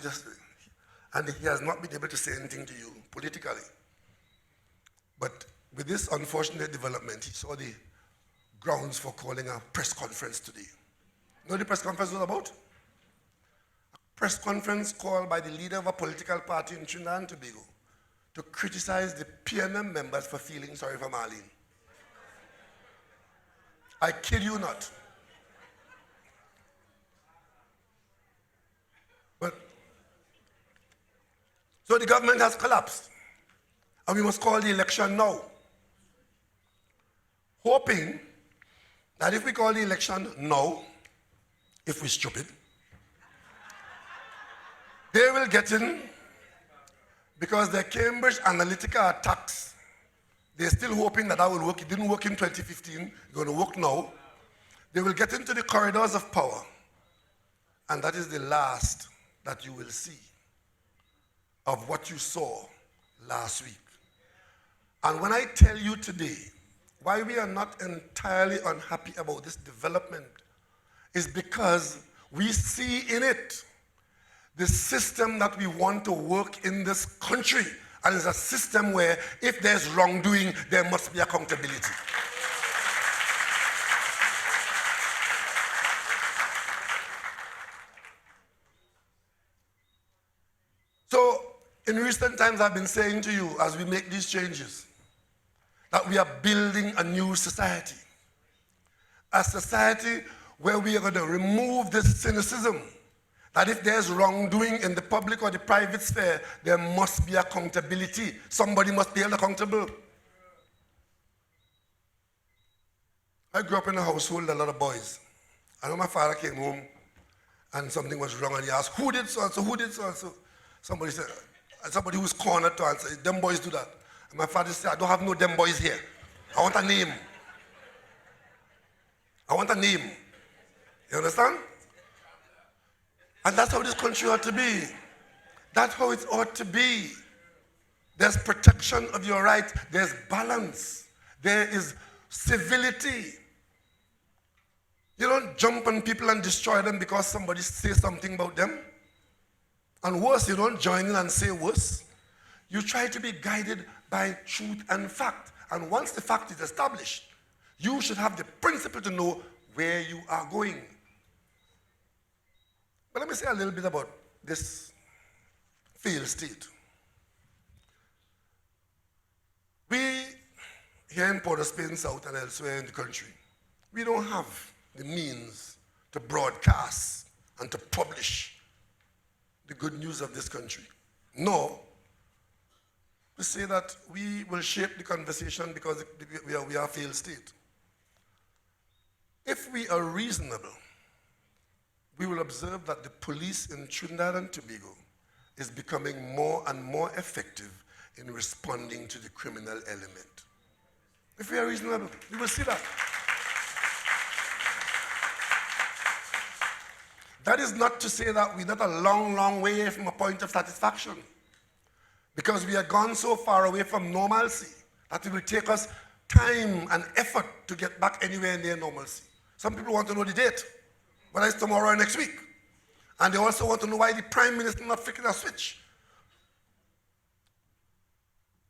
and he has not been able to say anything to you politically. But with this unfortunate development, he saw the grounds for calling a press conference today. You know what the press conference was about? A press conference called by the leader of a political party in Trinidad and Tobago to criticize the PNM members for feeling sorry for Marlene. I kid you not. But, so the government has collapsed. And we must call the election now. Hoping that if we call the election now, if we're stupid, they will get in because the Cambridge Analytica attacks They're still hoping that will work. It didn't work in 2015. It's going to work now. They will get into the corridors of power, and that is the last that you will see of what you saw last week. And when I tell you today why we are not entirely unhappy about this development is because we see in it the system that we want to work in this country. And it's a system where if there's wrongdoing, there must be accountability. So, in recent times, I've been saying to you, as we make these changes, that we are building a new society. A society where we are going to remove this cynicism that if there's wrongdoing in the public or the private sphere, there must be accountability. Somebody must be held accountable. I grew up in a household, a lot of boys. I know my father came home and something was wrong and he asked, who did so-and-so, who did so-and-so? Somebody said, somebody who's cornered to answer, them boys do that. And my father said, I don't have no them boys here. I want a name. I want a name. You understand? And that's how this country ought to be. That's how it ought to be. There's protection of your rights. There's balance. There is civility. You don't jump on people and destroy them because somebody says something about them. And worse, you don't join in and say worse. You try to be guided by truth and fact. And once the fact is established, you should have the principle to know where you are going. But let me say a little bit about this failed state. We, here in Port-au-Spain South and elsewhere in the country, we don't have the means to broadcast and to publish the good news of this country. Nor to say that we will shape the conversation because we are a failed state. If we are reasonable, we will observe that the police in Trinidad and Tobago is becoming more and more effective in responding to the criminal element. If we are reasonable, we will see that. That is not to say that we're not a long, long way from a point of satisfaction, because we have gone so far away from normalcy that it will take us time and effort to get back anywhere near normalcy. Some people want to know the date, whether it's tomorrow or next week. And they also want to know why the Prime Minister not flicking a switch.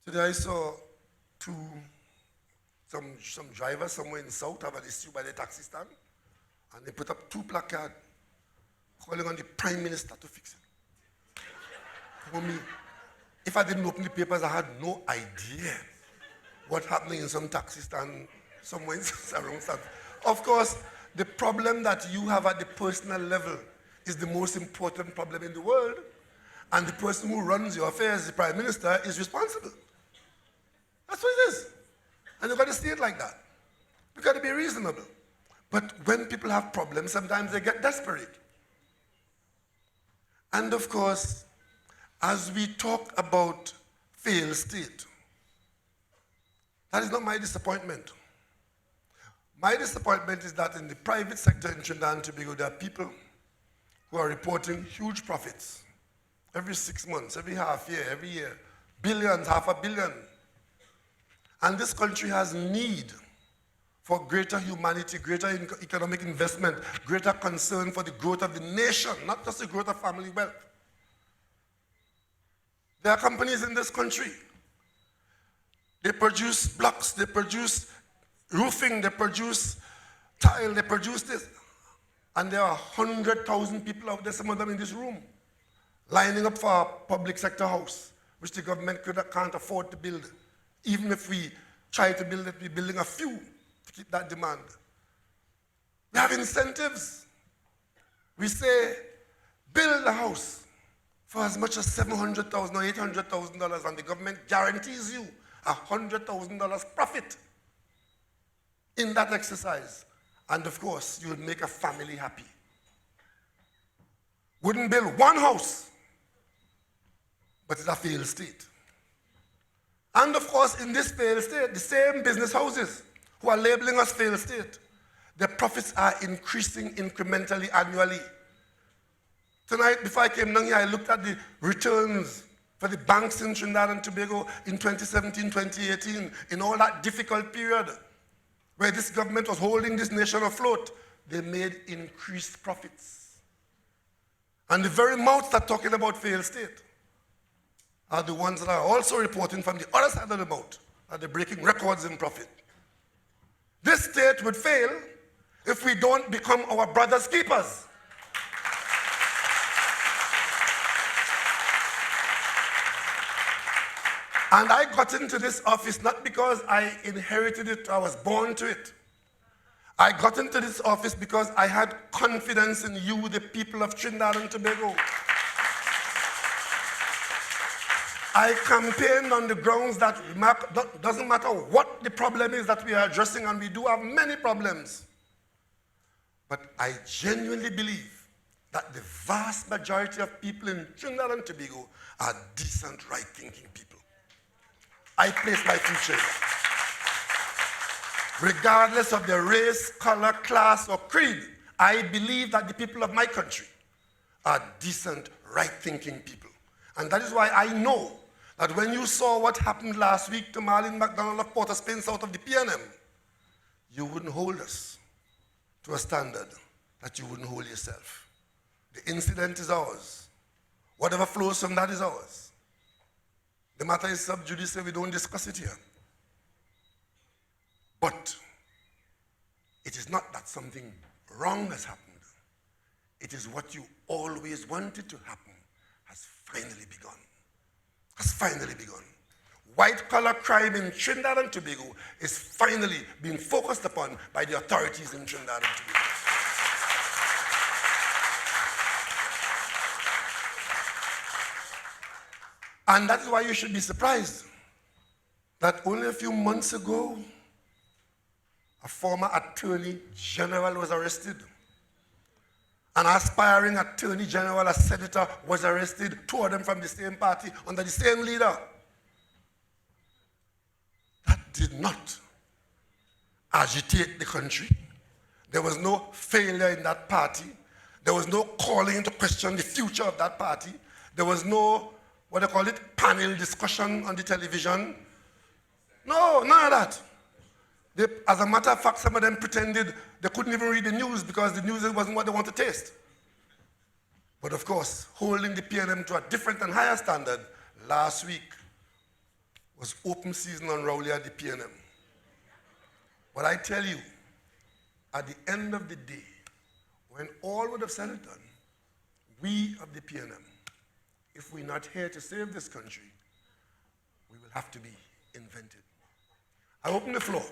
Today I saw some drivers somewhere in the South have an issue by the taxi stand, and they put up 2 placards calling on the Prime Minister to fix it. For me, if I didn't open the papers, I had no idea what's happening in some taxi stand somewhere in around South. Of course, the problem that you have at the personal level is the most important problem in the world, and the person who runs your affairs, the Prime Minister, is responsible. That's what it is. And you've got to see it like that. You've got to be reasonable. But when people have problems, sometimes they get desperate. And of course, as we talk about failed state, that is not my disappointment. My disappointment is that in the private sector in Trinidad and Tobago, there are people who are reporting huge profits every 6 months, every half year, every year, billions, $500 million. And this country has need for greater humanity, greater economic investment, greater concern for the growth of the nation, not just the growth of family wealth. There are companies in this country. They produce blocks, they produce roofing, they produce tile, they produce this. And there are 100,000 people out there, some of them in this room, lining up for a public sector house, which the government can't afford to build. Even if we try to build it, we're building a few to keep that demand. We have incentives. We say, build a house for as much as $700,000 or $800,000, and the government guarantees you $100,000 profit in that exercise. And of course, you would make a family happy. Wouldn't build one house, but it's a failed state. And of course, in this failed state, the same business houses who are labeling us failed state, their profits are increasing incrementally annually. Tonight, before I came down here, I looked at the returns for the banks in Trinidad and Tobago in 2017, 2018, in all that difficult period where this government was holding this nation afloat. They made increased profits. And the very mouths that are talking about failed state are the ones that are also reporting from the other side of the mouth that they're breaking records in profit. This state would fail if we don't become our brother's keepers. And I got into this office not because I inherited it, I was born to it. I got into this office because I had confidence in you, the people of Trinidad and Tobago. I campaigned on the grounds that doesn't matter what the problem is that we are addressing, and we do have many problems. But I genuinely believe that the vast majority of people in Trinidad and Tobago are decent, right-thinking people. I place my future in that. Regardless of their race, color, class, or creed, I believe that the people of my country are decent, right-thinking people. And that is why I know that when you saw what happened last week to Marlene McDonald of Port of Spain south of the PNM, you wouldn't hold us to a standard that you wouldn't hold yourself. The incident is ours. Whatever flows from that is ours. The matter is sub judice, we don't discuss it here. But it is not that something wrong has happened. It is what you always wanted to happen has finally begun. Has finally begun. White-collar crime in Trinidad and Tobago is finally being focused upon by the authorities in Trinidad and Tobago. And that's why you should be surprised that only a few months ago, a former attorney general was arrested. An aspiring attorney general, a senator, was arrested, two of them from the same party, under the same leader. That did not agitate the country. There was no failure in that party. There was no calling into question the future of that party. There was no, what they call it, panel discussion on the television. No, none of that. As a matter of fact, some of them pretended they couldn't even read the news because the news wasn't what they want to taste. But of course, holding the PNM to a different and higher standard last week was open season on Rowley at the PNM. But I tell you, at the end of the day, when all would have said and done, we of the PNM, if we're not here to save this country, we will have to be invented. I open the floor.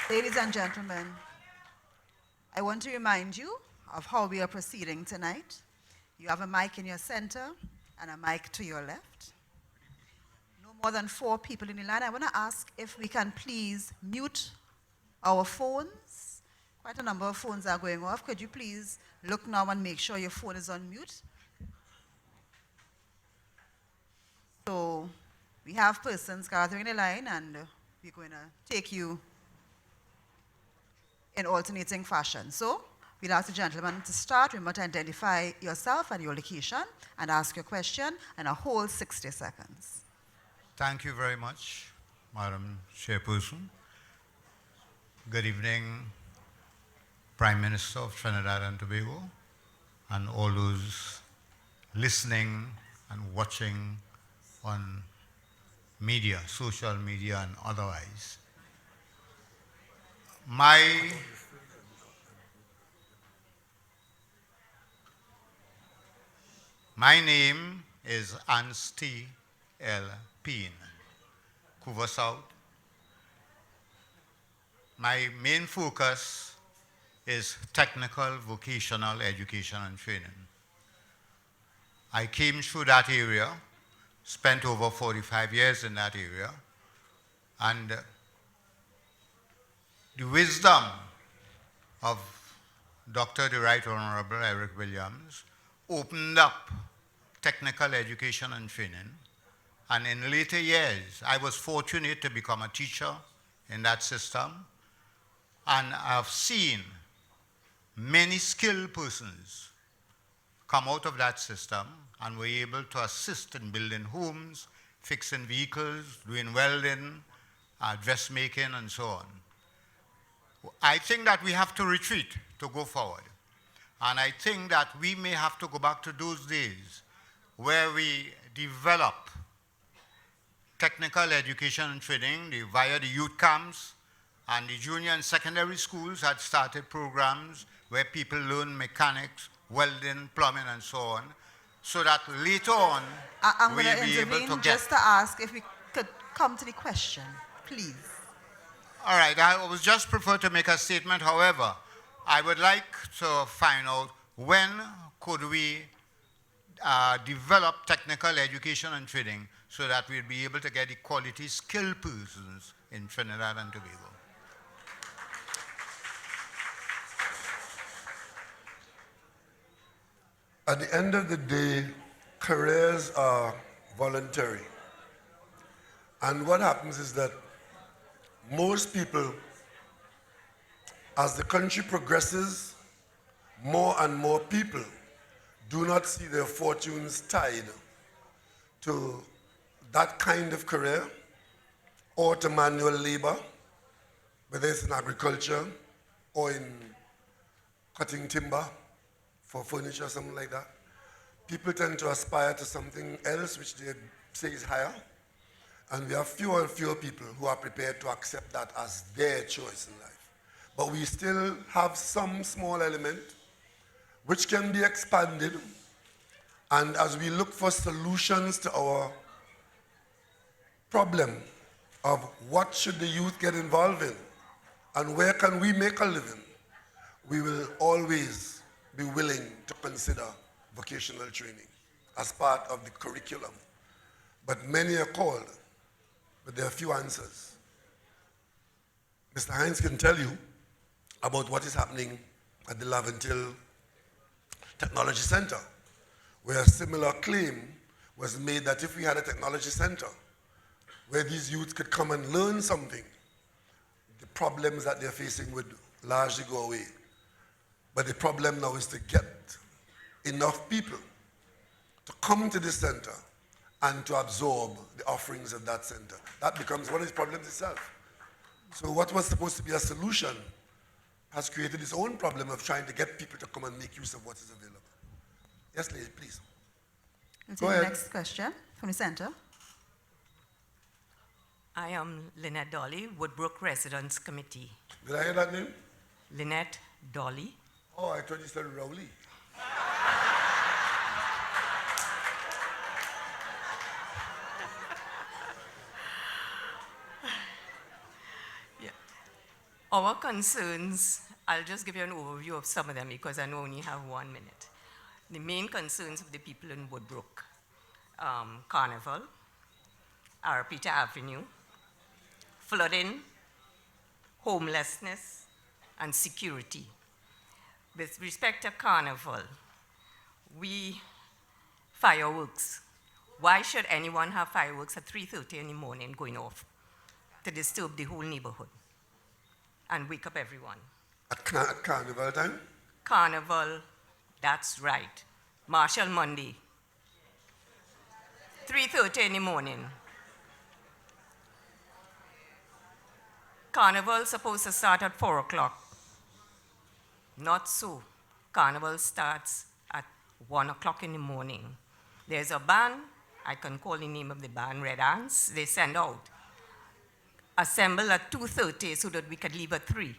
Ladies and gentlemen, I want to remind you of how we are proceeding tonight. You have a mic in your center and a mic to your left. No more than 4 people in the line. I want to ask if we can please mute our phones. Quite a number of phones are going off. Could you please look now and make sure your phone is on mute? So we have persons gathering in the line, and we're going to take you in alternating fashion. So we'll ask the gentleman to start. Remember to identify yourself and your location and ask your question in a whole 60 seconds. Thank you very much, Madam Chairperson. Good evening, Prime Minister of Trinidad and Tobago, and all those listening and watching on media, social media and otherwise. My name is Anstey L. Peen, Couva South. My main focus is technical vocational education and training. I came through that area, spent over 45 years in that area, and the wisdom of Dr. the Right Honorable Eric Williams, opened up technical education and training. And in later years, I was fortunate to become a teacher in that system. And I've seen many skilled persons come out of that system and were able to assist in building homes, fixing vehicles, doing welding, dressmaking, and so on. I think that we have to retreat to go forward. And I think that we may have to go back to those days where we develop technical education and training via the youth camps, and the junior and secondary schools had started programs where people learn mechanics, welding, plumbing, and so on, so that later on I'm we'll going to be able intervene to get. just to ask if we could come to the question, please. All right, I was just prefer to make a statement. However, I would like to find out when could we develop technical education and training so that we'll be able to get the quality skilled persons in Trinidad and Tobago. At the end of the day, careers are voluntary. And what happens is that most people, as the country progresses, more and more people do not see their fortunes tied to that kind of career or to manual labor, whether it's in agriculture or in cutting timber for furniture, something like that. People tend to aspire to something else which they say is higher, and we have fewer and fewer people who are prepared to accept that as their choice in life. But we still have some small element which can be expanded, and as we look for solutions to our problem of what should the youth get involved in and where can we make a living, we will always be willing to consider vocational training as part of the curriculum. But many are called, but there are few answers. Mr. Hines can tell you about what is happening at the Laventil Technology Center, where a similar claim was made that if we had a technology center where these youths could come and learn something, the problems that they're facing would largely go away. But the problem now is to get enough people to come to this center and to absorb the offerings of that center. That becomes one of the problems itself. So what was supposed to be a solution has created its own problem of trying to get people to come and make use of what is available. Yes, lady, please. We'll Go take the ahead. next question from the center. I am Lynette Dolly, Woodbrook Residents Committee. Did I hear that name? Lynette Dolly. Oh, I thought you said Rowley. Yeah. Our concerns, I'll just give you an overview of some of them because I only have 1 minute. The main concerns of the people in Woodbrook, Carnival, Arapita Avenue, flooding, homelessness, and security. With respect to Carnival, fireworks. Why should anyone have fireworks at 3:30 in the morning going off to disturb the whole neighborhood and wake up everyone? At Carnival time? Carnival, that's right. Marshall Monday, 3:30 in the morning. Carnival supposed to start at 4 o'clock. Not so. Carnival starts at 1 o'clock in the morning. There's a band, I can call the name of the band, Red Ants, they send out. Assemble at 2:30 so that we could leave at 3.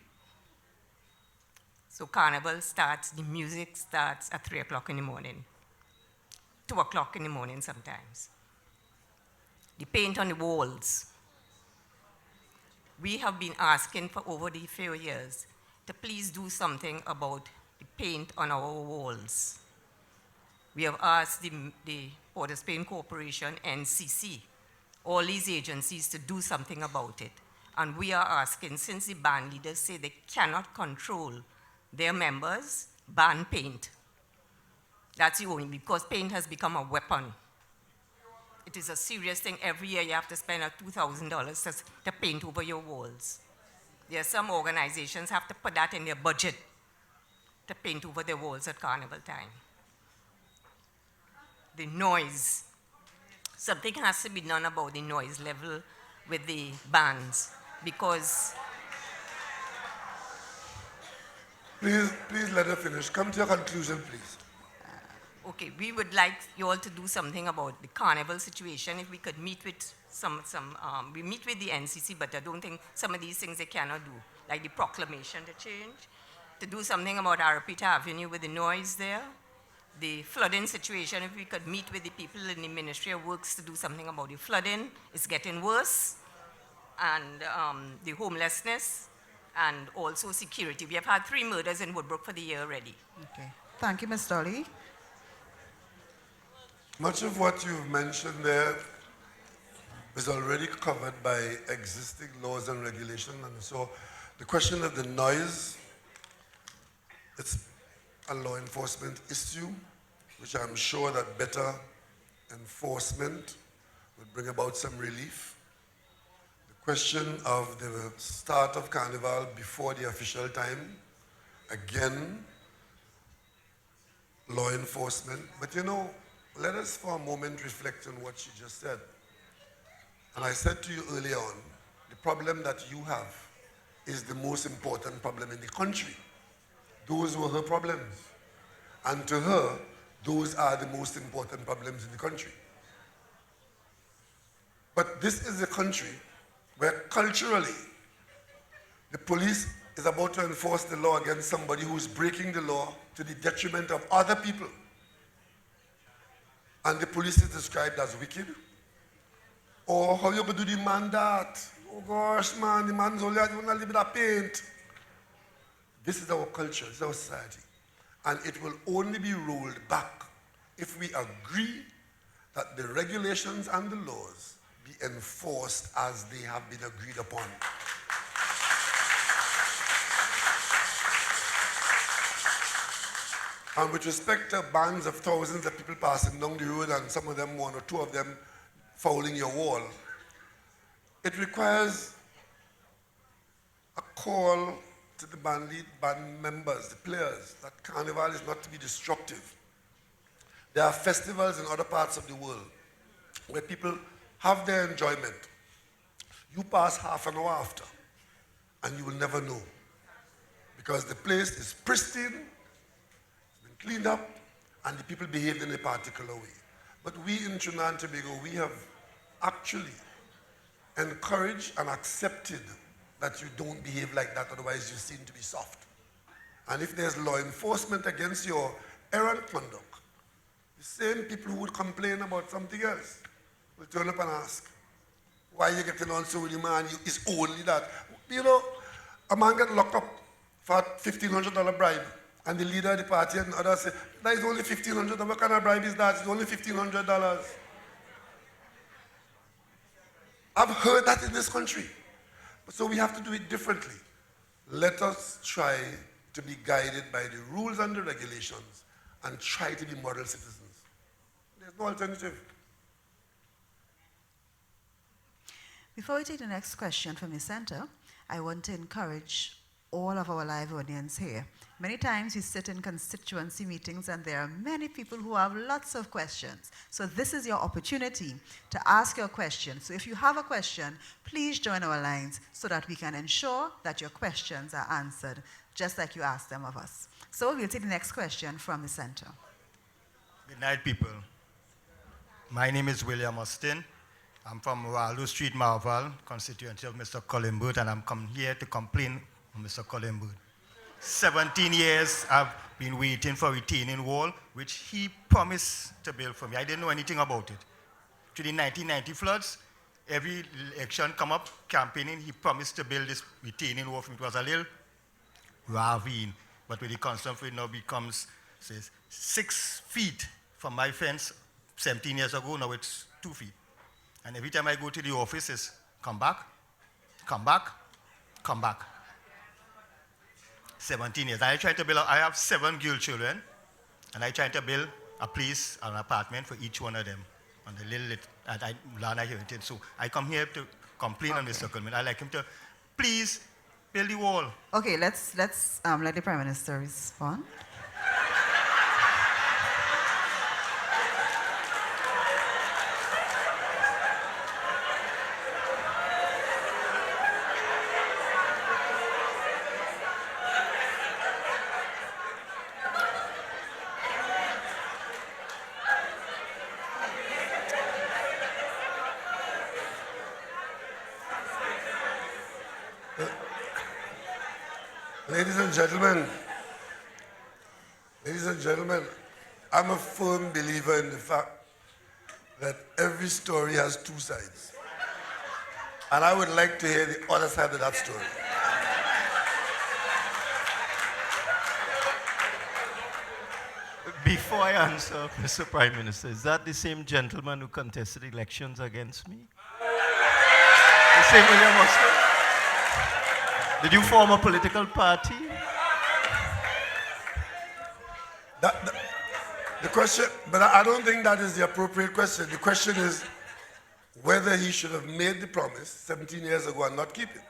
So Carnival starts, the music starts at 3 o'clock in the morning. 2 o'clock in the morning sometimes. The paint on the walls. We have been asking for over the few years to please do something about the paint on our walls. We have asked the Port of Spain Corporation, NCC, all these agencies to do something about it. And we are asking, since the band leaders say they cannot control their members, ban paint. That's the only, because paint has become a weapon. It is a serious thing. Every year you have to spend $2,000 to paint over your walls. There are some organizations have to put that in their budget to paint over their walls at carnival time. The noise. Something has to be done about the noise level with the bands, because Please let her finish. Come to your conclusion, please. okay, we would like you all to do something about the carnival situation. If we could meet with we meet with the NCC, but I don't think some of these things they cannot do, like the proclamation to change, to do something about Arapita Avenue with the noise there, the flooding situation. If we could meet with the people in the Ministry of Works to do something about the flooding, it's getting worse, and the homelessness, and also security. We have had 3 murders in Woodbrook for the year already. Okay. Thank you, Ms. Dolly. Much of what you've mentioned there is already covered by existing laws and regulations, and so the question of the noise, it's a law enforcement issue, which I'm sure that better enforcement would bring about some relief. The question of the start of Carnival before the official time, again, law enforcement. But you know, let us for a moment reflect on what she just said. And I said to you earlier on, the problem that you have is the most important problem in the country. Those were her problems. And to her, those are the most important problems in the country. But this is a country where culturally, the police is about to enforce the law against somebody who's breaking the law to the detriment of other people. And the police is described as wicked. Or how you going to do the man that? Oh gosh, man, the man's only going to live with a paint. This is our culture, this is our society. And it will only be rolled back if we agree that the regulations and the laws be enforced as they have been agreed upon. And with respect to bands of thousands of people passing down the road and some of them, 1 or 2 of them, fouling your wall, it requires a call to the band members, the players, that Carnival is not to be destructive. There are festivals in other parts of the world where people have their enjoyment. You pass half an hour after, and you will never know, because the place is pristine, cleaned up, and the people behaved in a particular way. But we in Trinidad and Tobago, we have actually encouraged and accepted that you don't behave like that, otherwise you seem to be soft. And if there's law enforcement against your errant conduct, the same people who would complain about something else will turn up and ask, why are you getting on so with the man? It's only that. You know, a man get locked up for a $1,500 bribe, and the leader of the party and others say, that is only $1,500. What kind of bribe is that? It's only $1,500. I've heard that in this country. So we have to do it differently. Let us try to be guided by the rules and the regulations and try to be model citizens. There's no alternative. Before we take the next question from the center, I want to encourage all of our live audience here. Many times we sit in constituency meetings and there are many people who have lots of questions. So this is your opportunity to ask your question. So if you have a question, please join our lines so that we can ensure that your questions are answered, just like you asked them of us. So we'll take the next question from the center. Good night, people. My name is William Austin. I'm from Waldo Street, Marval, constituency of Mr. Colin Booth, and I'm come here to complain on Mr. Colin Booth. 17 years I've been waiting for a retaining wall, which he promised to build for me. I didn't know anything about it. To the 1990 floods, every election come up, campaigning, he promised to build this retaining wall for me. It was a little ravine, but with the constant flow, it now becomes, says, 6 feet from my fence 17 years ago, now it's 2 feet. And every time I go to the office, it's come back, come back, come back. 17 years. I try to build, I have 7 girl children, and I try to build a place, an apartment for each one of them on the little at Lana Heritage. So I come here to complain on Mr. Coleman. I like him to please build the wall. Okay, let's let the Prime Minister respond. Ladies and gentlemen, I'm a firm believer in the fact that every story has 2 sides. And I would like to hear the other side of that story. Before I answer, Mr. Prime Minister, is that the same gentleman who contested elections against me? The same William Austin? Did you form a political party? The question, but I don't think that is the appropriate question. The question is whether he should have made the promise 17 years ago and not keep it,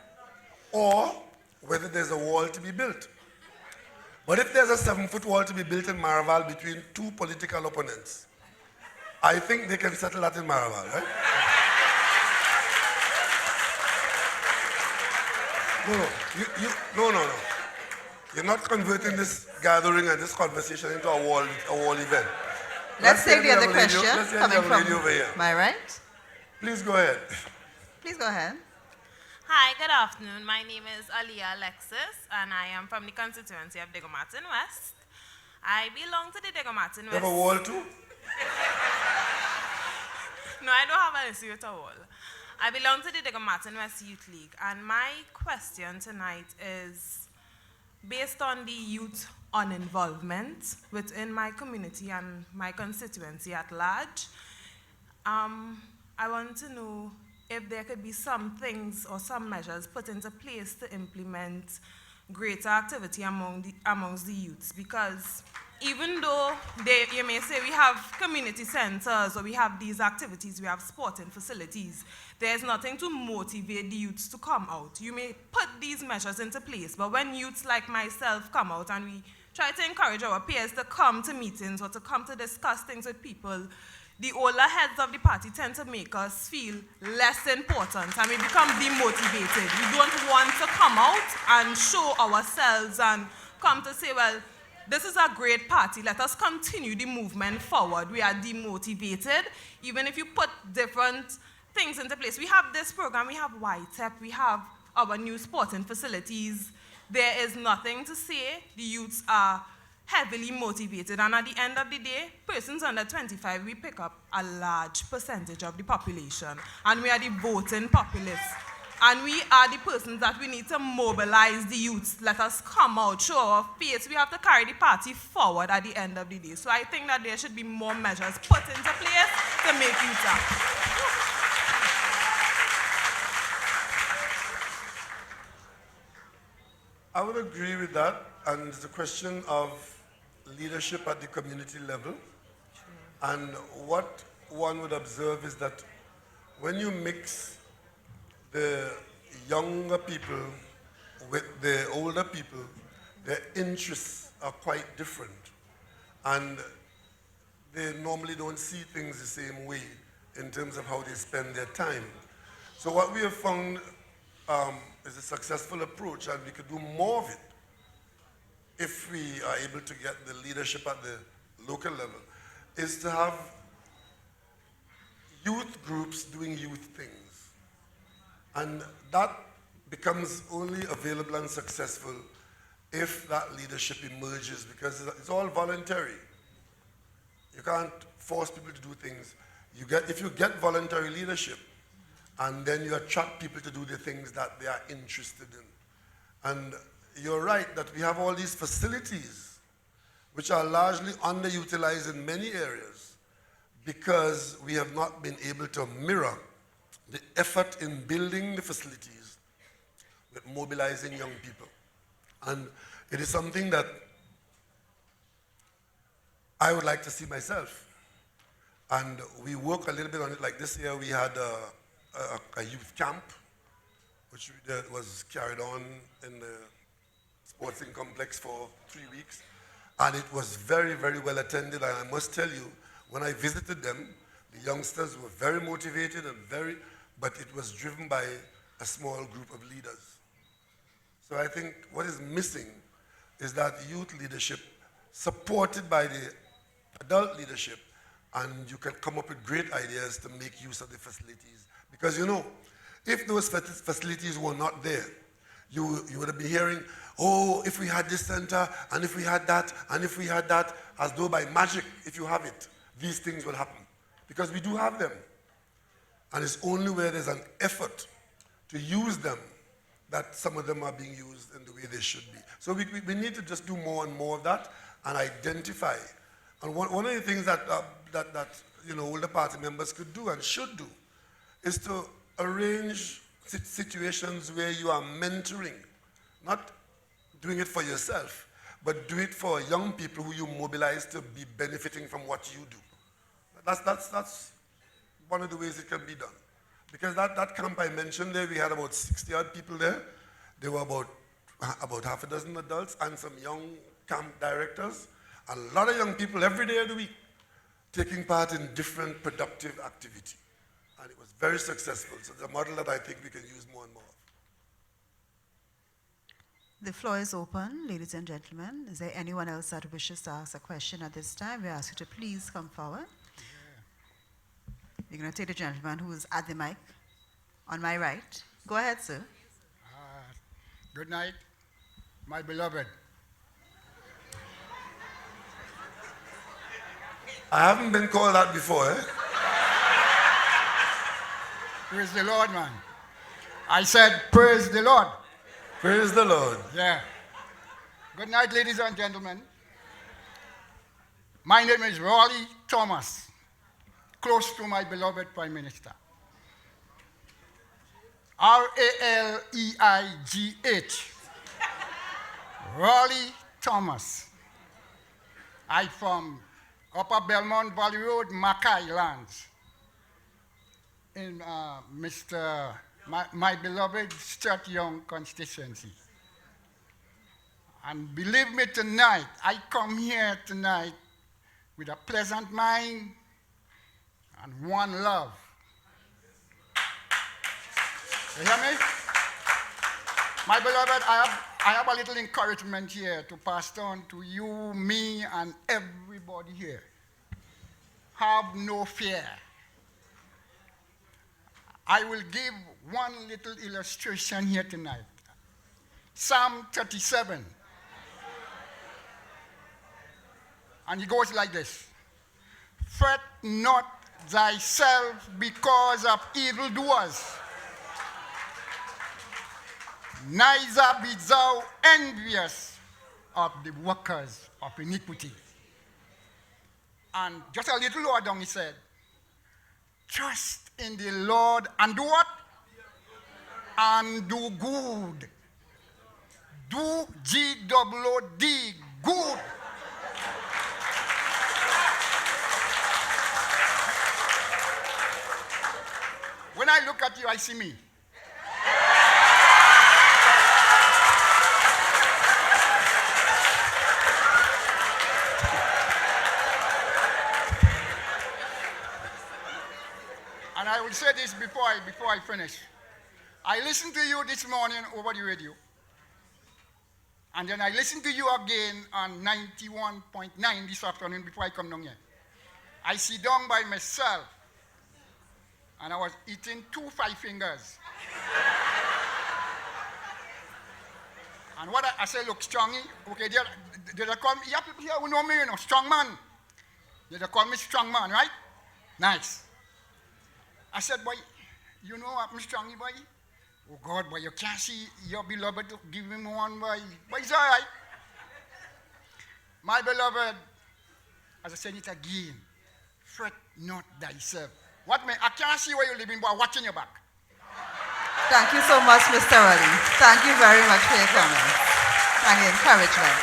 or whether there's a wall to be built. But if there's a 7-foot wall to be built in Maraval between 2 political opponents, I think they can settle that in Maraval, right? No. You're not converting this gathering and this conversation into a wall event. Let's take the other question coming from over here. my right. Please go ahead. Please go ahead. Hi, good afternoon. My name is Aliyah Alexis, and I am from the constituency of Degomartin West. I belong to the Degomartin You West. have a wall too? No, I don't have an issue with a wall. I belong to the Degomartin West Youth League, and my question tonight is based on the youth uninvolvement within my community and my constituency at large. I want to know if there could be some things or some measures put into place to implement greater activity amongst the youths, because even though you may say we have community centers or we have these activities, we have sporting facilities, there's nothing to motivate the youths to come out. You may put these measures into place, but when youths like myself come out and we try to encourage our peers to come to meetings or to come to discuss things with people, the older heads of the party tend to make us feel less important and we become demotivated. We don't want to come out and show ourselves and come to say, well, this is a great party. Let us continue the movement forward. We are demotivated. Even if you put different things into place. We have this program, we have YTEP, we have our new sporting facilities. There is nothing to say. The youths are heavily motivated, and at the end of the day, persons under 25, we pick up a large percentage of the population, and we are the voting populace. And we are the persons that we need to mobilize the youths. Let us come out, show our face. We have to carry the party forward at the end of the day. So I think that there should be more measures put into place to make youth active. I would agree with that, and it's a question of leadership at the community level. And what one would observe is that when you mix the younger people with the older people, their interests are quite different. And they normally don't see things the same way in terms of how they spend their time. So what we have found is a successful approach, and we could do more of it if we are able to get the leadership at the local level, is to have youth groups doing youth things. And that becomes only available and successful if that leadership emerges, because it's all voluntary. You can't force people to do things. If you get voluntary leadership, and then you attract people to do the things that they are interested in. And you're right that we have all these facilities which are largely underutilized in many areas because we have not been able to mirror the effort in building the facilities with mobilizing young people. And It is something that I would like to see myself. And we work a little bit on it. Like this year, we had a youth camp, which was carried on in the sporting complex for 3 weeks. And it was very, very well attended. And I must tell you, when I visited them, the youngsters were very motivated but it was driven by a small group of leaders. So I think what is missing is that youth leadership supported by the adult leadership, and you can come up with great ideas to make use of the facilities. Because you know, if those facilities were not there, you would have been hearing, oh, if we had this center, and if we had that, and if we had that, as though by magic, if you have it, these things will happen. Because we do have them. And it's only where there's an effort to use them that some of them are being used in the way they should be. So we need to just do more and more of that and identify. And one of the things that older party members could do and should do is to arrange situations where you are mentoring, not doing it for yourself, but do it for young people who you mobilize to be benefiting from what you do. That's one of the ways it can be done. Because that camp I mentioned there, we had about 60-odd people there. There were about half a dozen adults and some young camp directors. A lot of young people every day of the week taking part in different productive activity. And it was very successful. So it's a model that I think we can use more and more of. The floor is open, ladies and gentlemen. Is there anyone else that wishes to ask a question at this time? We ask you to please come forward. You're going to take the gentleman who is at the mic on my right. Go ahead, sir. Good night, my beloved. I haven't been called that before, eh? Praise the Lord, man. I said, praise the Lord. Praise the Lord. Yeah. Good night, ladies and gentlemen. My name is Raleigh Thomas, close to my beloved Prime Minister. R-A-L-E-I-G-H. Raleigh Thomas. I'm from Upper Belmont Valley Road, Mackay lands. In my beloved Stuart Young constituency. And believe me tonight, I come here tonight with a pleasant mind and one love. You hear me? My beloved, I have a little encouragement here to pass on to you, me, and everybody here. Have no fear. I will give one little illustration here tonight. Psalm 37. And it goes like this. Fret not thyself because of evildoers, neither be thou envious of the workers of iniquity. And just a little lower down he said, trust in the Lord and do what? And do good. Do G-O-O-D, good. When I look at you, I see me. And I will say this before I finish. I listened to you this morning over the radio. And then I listened to you again on 91.9 this afternoon before I come down here. I sit down by myself. And I was eating 2 5 fingers. And what I said, look, Strongy, okay, they call me, yeah, people here who know me, you know, strong man. They call me strong man, right? Nice. I said, boy, you know I'm Strongy, boy? Oh, God, boy, you can't see your beloved to give him one, boy. But it's all right. My beloved, as I said it again, fret not thyself. What may I can't see where you're living, but I'm watching your back. Thank you so much, Mr. Raleigh. Thank you very much for your comments. and the encouragement.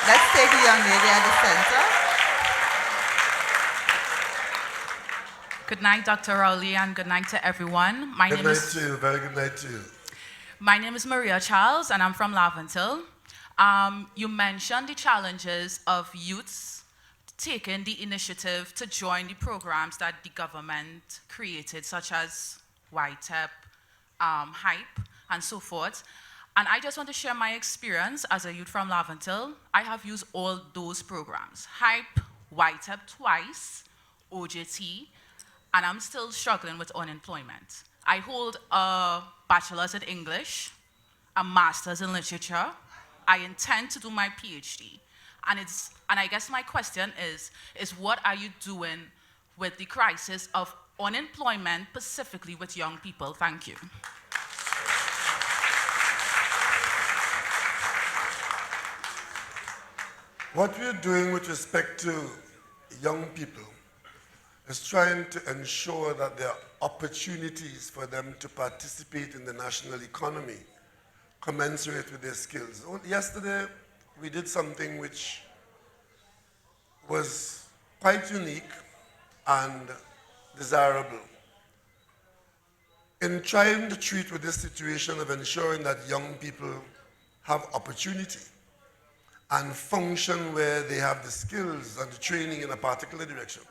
Let's take the young lady at the center. Good night, Dr. Rowley, and good night to everyone. Good night to you. Very good night to you. My name is Maria Charles, and I'm from Laventille. You mentioned the challenges of youths taking the initiative to join the programs that the government created, such as YTEP, HYPE, and so forth. And I just want to share my experience as a youth from Laventille. I have used all those programs, HYPE, YTEP twice, OJT, and I'm still struggling with unemployment. I hold a bachelor's in English, a master's in literature. I intend to do my PhD. And I guess my question is what are you doing with the crisis of unemployment, specifically with young people? Thank you. What we're doing with respect to young people is trying to ensure that there are opportunities for them to participate in the national economy commensurate with their skills. Yesterday, we did something which was quite unique and desirable. In trying to treat with this situation of ensuring that young people have opportunity and function where they have the skills and the training in a particular direction.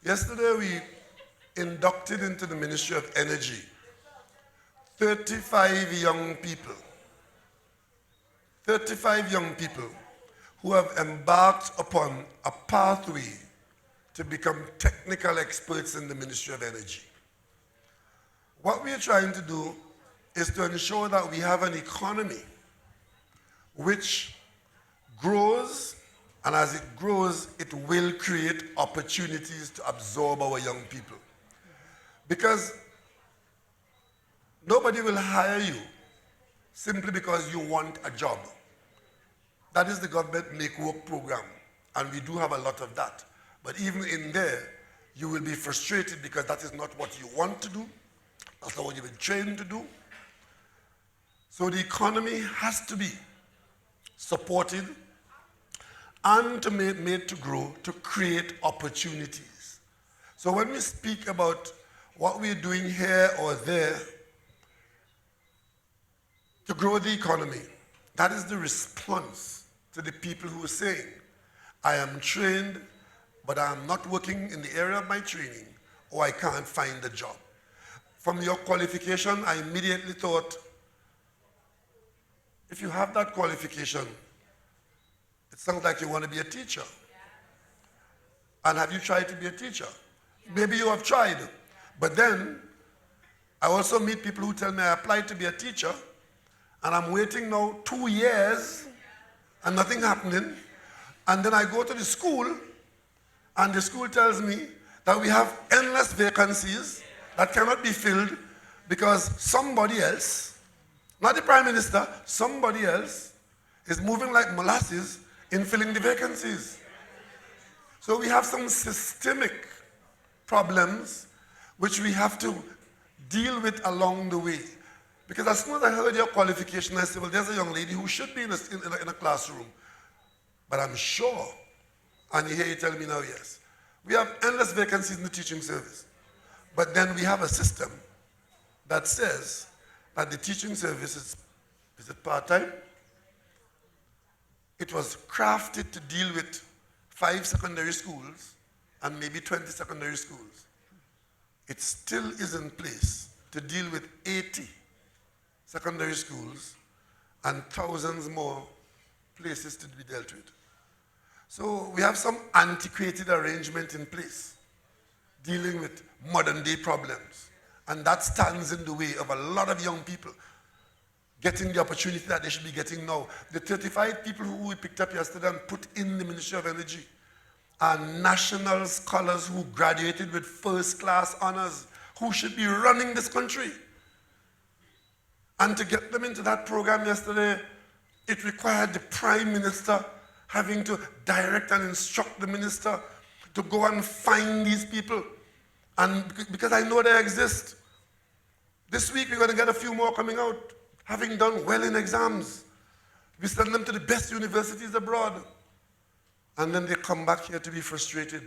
Yesterday, we inducted into the Ministry of Energy 35 young people who have embarked upon a pathway to become technical experts in the Ministry of Energy. What we are trying to do is to ensure that we have an economy which grows, and as it grows, it will create opportunities to absorb our young people. Because nobody will hire you simply because you want a job. That is the government make work program, and we do have a lot of that. But even in there, you will be frustrated because that is not what you want to do. That's not what you've been trained to do. So the economy has to be supported and to made to grow, to create opportunities. So when we speak about what we're doing here or there to grow the economy, that is the response to the people who are saying, I am trained, but I am not working in the area of my training, or I can't find a job. From your qualification, I immediately thought, if you have that qualification, it sounds like you want to be a teacher. And have you tried to be a teacher? Maybe you have tried. But then, I also meet people who tell me I applied to be a teacher, and I'm waiting now 2 years, and nothing happening. And then I go to the school, and the school tells me that we have endless vacancies that cannot be filled because somebody else, not the Prime Minister, somebody else is moving like molasses in filling the vacancies. So we have some systemic problems which we have to deal with along the way. Because as soon as I heard your qualification, I said, well, there's a young lady who should be in a classroom. But I'm sure, and you hear you telling me now, yes, we have endless vacancies in the teaching service. But then we have a system that says that the teaching service is it part-time? It was crafted to deal with 5 secondary schools and maybe 20 secondary schools. It still is in place to deal with 80 secondary schools and thousands more places to be dealt with. So we have some antiquated arrangement in place dealing with modern day problems. And that stands in the way of a lot of young people getting the opportunity that they should be getting now. The 35 people who we picked up yesterday and put in the Ministry of Energy are national scholars who graduated with first-class honors, who should be running this country. And to get them into that program yesterday, it required the Prime Minister having to direct and instruct the minister to go and find these people. And because I know they exist. This week we're going to get a few more coming out, having done well in exams. We send them to the best universities abroad. And then they come back here to be frustrated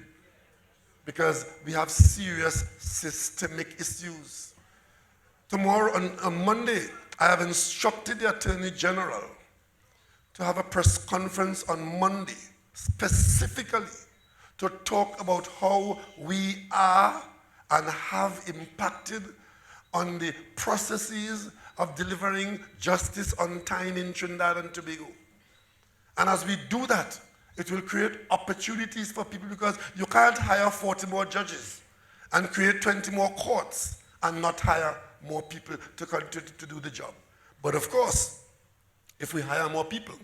because we have serious systemic issues. Tomorrow, on Monday, I have instructed the Attorney General to have a press conference on Monday, specifically to talk about how we are and have impacted on the processes of delivering justice on time in Trinidad and Tobago. And as we do that, it will create opportunities for people because you can't hire 40 more judges and create 20 more courts and not hire more people to continue to do the job. But of course, if we hire more people,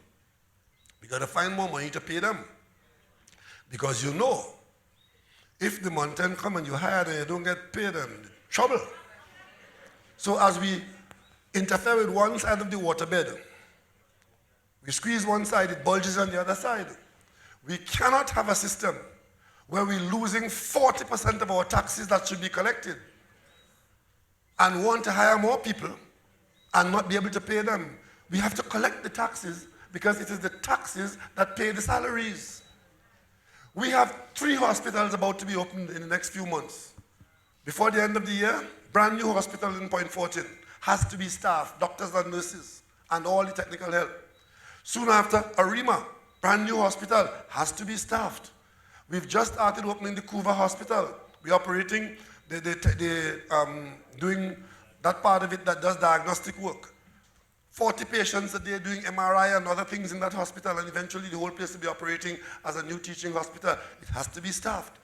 we got to find more money to pay them. Because you know, if the mountain come and you hire them and you don't get paid, then trouble. So as we interfere with one side of the waterbed, we squeeze one side, it bulges on the other side. We cannot have a system where we're losing 40% of our taxes that should be collected and want to hire more people and not be able to pay them. We have to collect the taxes because it is the taxes that pay the salaries. We have 3 hospitals about to be opened in the next few months. Before the end of the year, brand new hospital in Point Fortin has to be staffed, doctors and nurses, and all the technical help. Soon after, Arima, brand new hospital, has to be staffed. We've just started opening the Kuva Hospital. We're operating, doing that part of it that does diagnostic work. 40 patients a day doing MRI and other things in that hospital, and eventually the whole place will be operating as a new teaching hospital. It has to be staffed.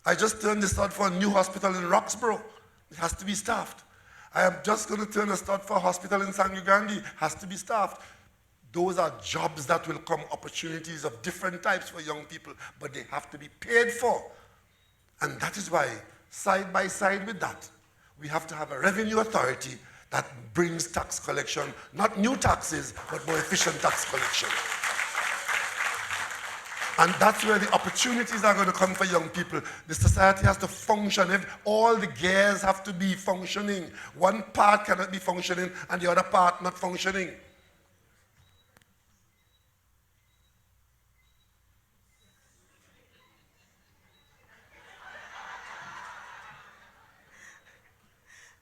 I just turned the stud for a new hospital in Roxborough. It has to be staffed. I am just going to turn a stud for a hospital in San Ugandi. Has to be staffed. Those are jobs that will come, opportunities of different types for young people, but they have to be paid for. And that is why, side by side with that, we have to have a revenue authority that brings tax collection, not new taxes, but more efficient tax collection. And that's where the opportunities are going to come for young people. The society has to function. All the gears have to be functioning. One part cannot be functioning and the other part not functioning.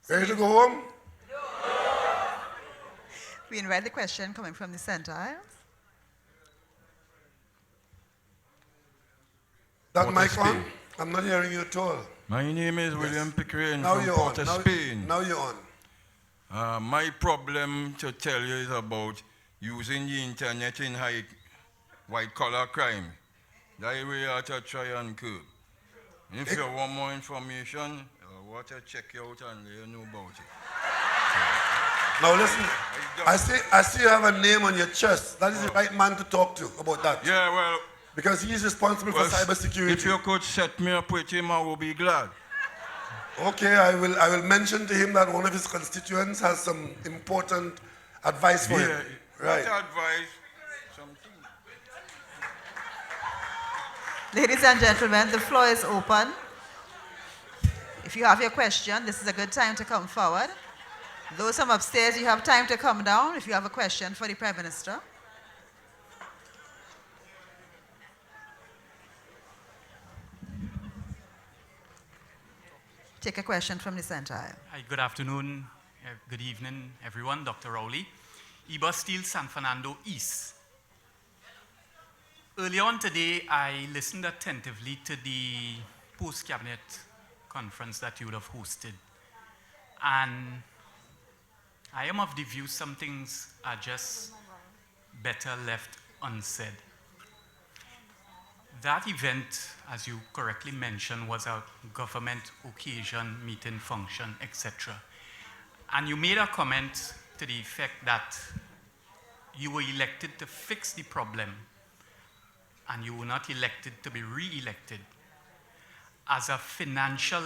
Ready to go home? We invite the question coming from the center aisles. That mic on? I'm not hearing you at all. My name is William Pickering Now from you're Port on. of Spain. Now you're on. My problem to tell you is about using the internet in white-collar crime. That way you have to try and curb. If you want more information, I want to check you out and let you know about it. Now listen, I see you have a name on your chest. That is the right man to talk to about that. Yeah, well... Because he is responsible for cybersecurity. If you could set me up with him, I would be glad. Okay, I will mention to him that one of his constituents has some important advice for him. Right. What advice? Something. Ladies and gentlemen, the floor is open. If you have your question, this is a good time to come forward. Those from upstairs, you have time to come down if you have a question for the Prime Minister. Take a question from the center aisle. Hi, good afternoon, good evening, everyone. Dr. Rowley. Iba Steel, San Fernando East. Earlier on today, I listened attentively to the post-cabinet conference that you would have hosted. And I am of the view some things are just better left unsaid. That event, as you correctly mentioned, was a government occasion, meeting, function, etc. And you made a comment to the effect that you were elected to fix the problem and you were not elected to be re-elected. As a financial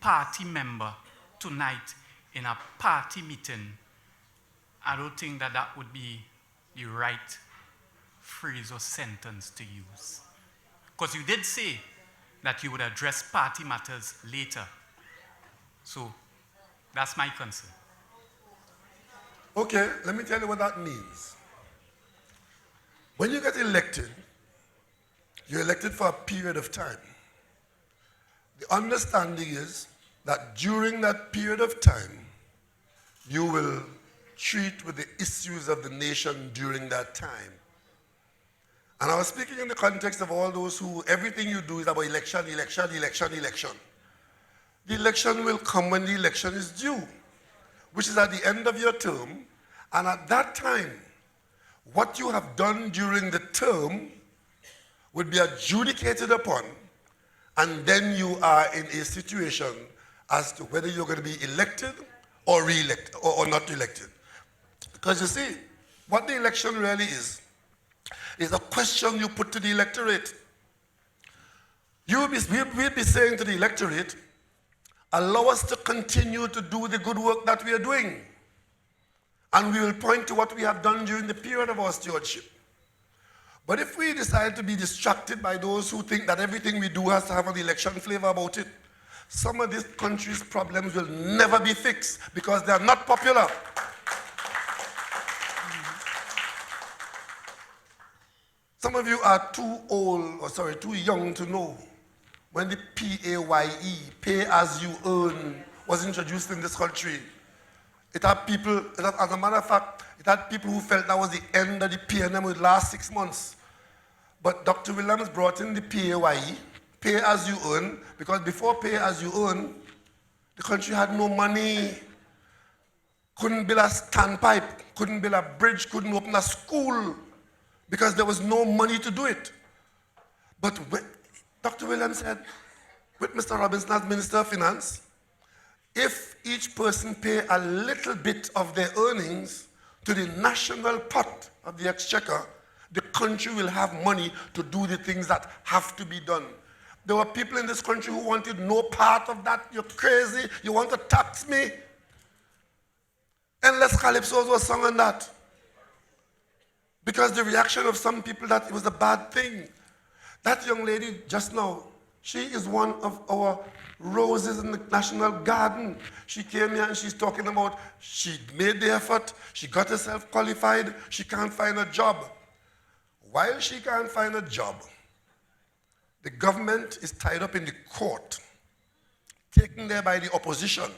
party member tonight in a party meeting, I don't think that that would be the right phrase or sentence to use. Because you did say that you would address party matters later. So that's my concern. Okay, let me tell you what that means. When you get elected, you're elected for a period of time. The understanding is that during that period of time, you will treat with the issues of the nation during that time. And I was speaking in the context of all those who, everything you do is about election, election, election, election. The election will come when the election is due, which is at the end of your term, and at that time, what you have done during the term would be adjudicated upon, and then you are in a situation as to whether you're going to be elected or re-elected or not elected. Because you see, what the election really is a question you put to the electorate. We'll be saying to the electorate, allow us to continue to do the good work that we are doing. And we will point to what we have done during the period of our stewardship. But if we decide to be distracted by those who think that everything we do has to have an election flavor about it, some of this country's problems will never be fixed because they are not popular. Some of you are too young to know when the PAYE, pay as you earn, was introduced in this country. As a matter of fact, it had people who felt that was the end of the PNM would last 6 months. But Dr. Williams brought in the PAYE, pay as you earn, because before pay as you earn, the country had no money, couldn't build a standpipe, couldn't build a bridge, couldn't open a school, because there was no money to do it. But Dr. Williams said, with Mr. Robinson as Minister of Finance, if each person pay a little bit of their earnings to the national pot of the exchequer, the country will have money to do the things that have to be done. There were people in this country who wanted no part of that. You're crazy. You want to tax me? Endless calypsos were sung on that. Because the reaction of some people that it was a bad thing. That young lady just now, she is one of our roses in the National Garden. She came here and she's talking about she made the effort, she got herself qualified, she can't find a job. While she can't find a job, the government is tied up in the court, taken there by the opposition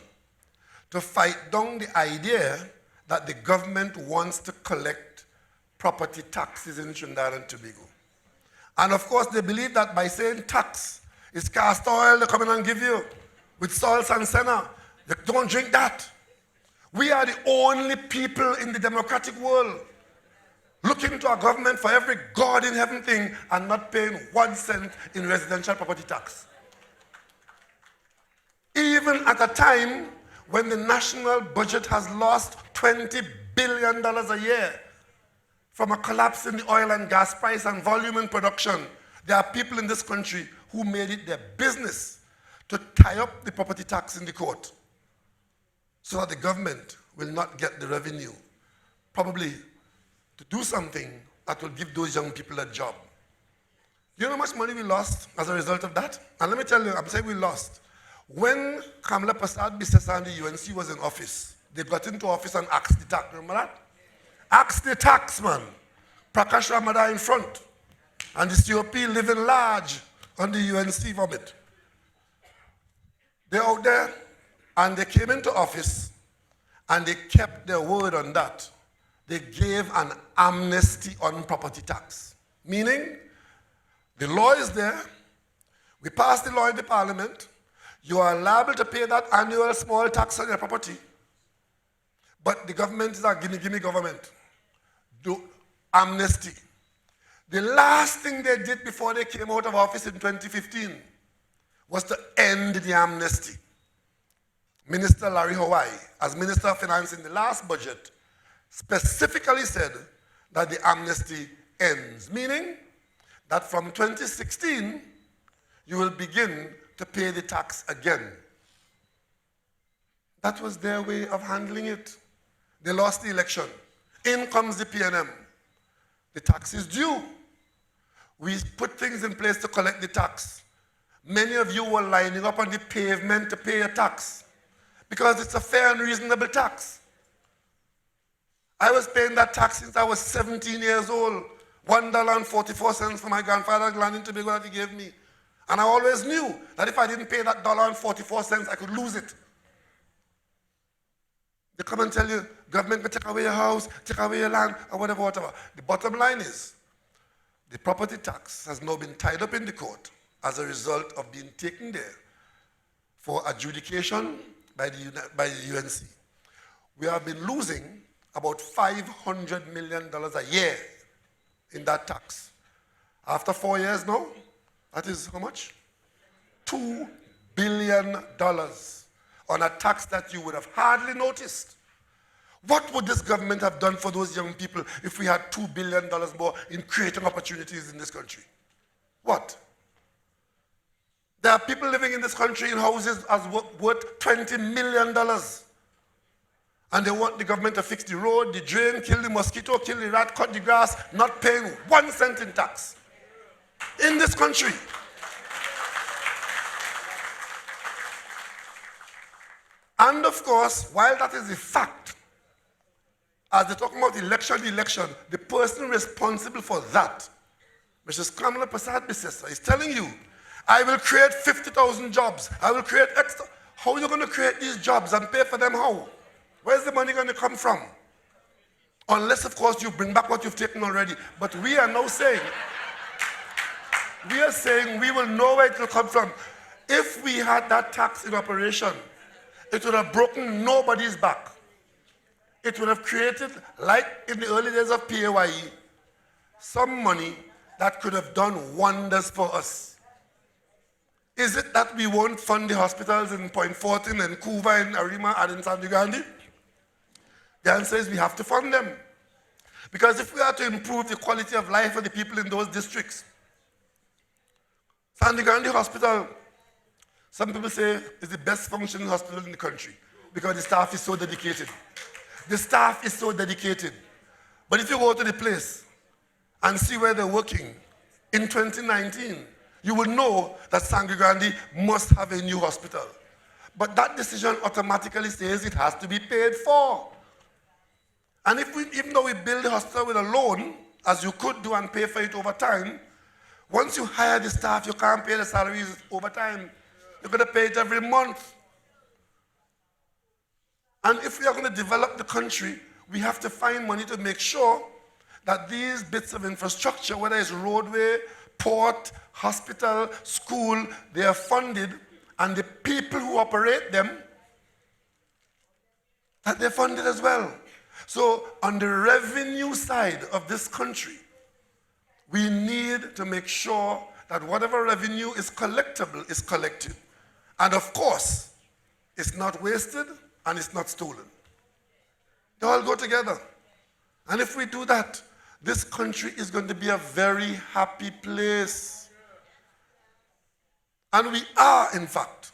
to fight down the idea that the government wants to collect property taxes in Trinidad and Tobago. And of course, they believe that by saying tax, it's castor oil they come in and give you with salt and senna. You don't drink that. We are the only people in the democratic world looking to our government for every God in heaven thing and not paying 1 cent in residential property tax. Even at a time when the national budget has lost $20 billion a year from a collapse in the oil and gas price and volume in production, there are people in this country who made it their business to tie up the property tax in the court so that the government will not get the revenue, probably to do something that will give those young people a job. You know how much money we lost as a result of that? And let me tell you, I'm saying we lost. When Kamala Prasad Bisesa and the UNC was in office, they got into office and axed the tax. Remember that? Axed the tax, man. Prakash Ramada in front. And the COP living large on the UNC vomit. They're out there, and they came into office, and they kept their word on that. They gave an amnesty on property tax. Meaning, the law is there, we passed the law in the parliament, you are liable to pay that annual small tax on your property, but the government is a gimme government. Do amnesty. The last thing they did before they came out of office in 2015 was to end the amnesty. Minister Larry Hawaii, as Minister of Finance in the last budget, specifically said that the amnesty ends, meaning that from 2016, you will begin to pay the tax again. That was their way of handling it. They lost the election. In comes the PNM. The tax is due. We put things in place to collect the tax. Many of you were lining up on the pavement to pay a tax because it's a fair and reasonable tax. I was paying that tax since I was 17 years old. $1.44 for my grandfather's land in Tobago that he gave me. And I always knew that if I didn't pay that $1.44, I could lose it. They come and tell you, government will take away your house, take away your land, or whatever, whatever. The bottom line is, the property tax has now been tied up in the court as a result of being taken there for adjudication by the UNC. We have been losing about $500 million a year in that tax. After 4 years now, that is how much? $2 billion on a tax that you would have hardly noticed. What would this government have done for those young people if we had $2 billion more in creating opportunities in this country? What? There are people living in this country in houses as worth $20 million. And they want the government to fix the road, the drain, kill the mosquito, kill the rat, cut the grass, not paying 1 cent in tax. In this country. And of course, while that is a fact, as they're talking about election, the person responsible for that, Mrs. Kamala Prasad Bisesa, is telling you, I will create 50,000 jobs. I will create extra. How are you going to create these jobs and pay for them how? Where's the money going to come from? Unless, of course, you bring back what you've taken already. But we are now saying, we will know where it will come from. If we had that tax in operation, it would have broken nobody's back. It would have created, like in the early days of PAYE, some money that could have done wonders for us. Is it that we won't fund the hospitals in Point Fortin and Kuva and Arima and in Sandugandi? The answer is we have to fund them. Because if we are to improve the quality of life of the people in those districts, Sandugandi Hospital, some people say, is the best functioning hospital in the country because the staff is so dedicated. The staff is so dedicated. But if you go to the place and see where they're working in 2019, you will know that Sangre Grande must have a new hospital. But that decision automatically says it has to be paid for. And even though we build the hospital with a loan, as you could do and pay for it over time, once you hire the staff, you can't pay the salaries over time. You're going to pay it every month. And if we are going to develop the country, we have to find money to make sure that these bits of infrastructure, whether it's roadway, port, hospital, school, they are funded, and the people who operate them, that they're funded as well. So on the revenue side of this country, we need to make sure that whatever revenue is collectible is collected. And of course, it's not wasted and it's not stolen. They all go together. And if we do that, this country is going to be a very happy place. And we are, in fact,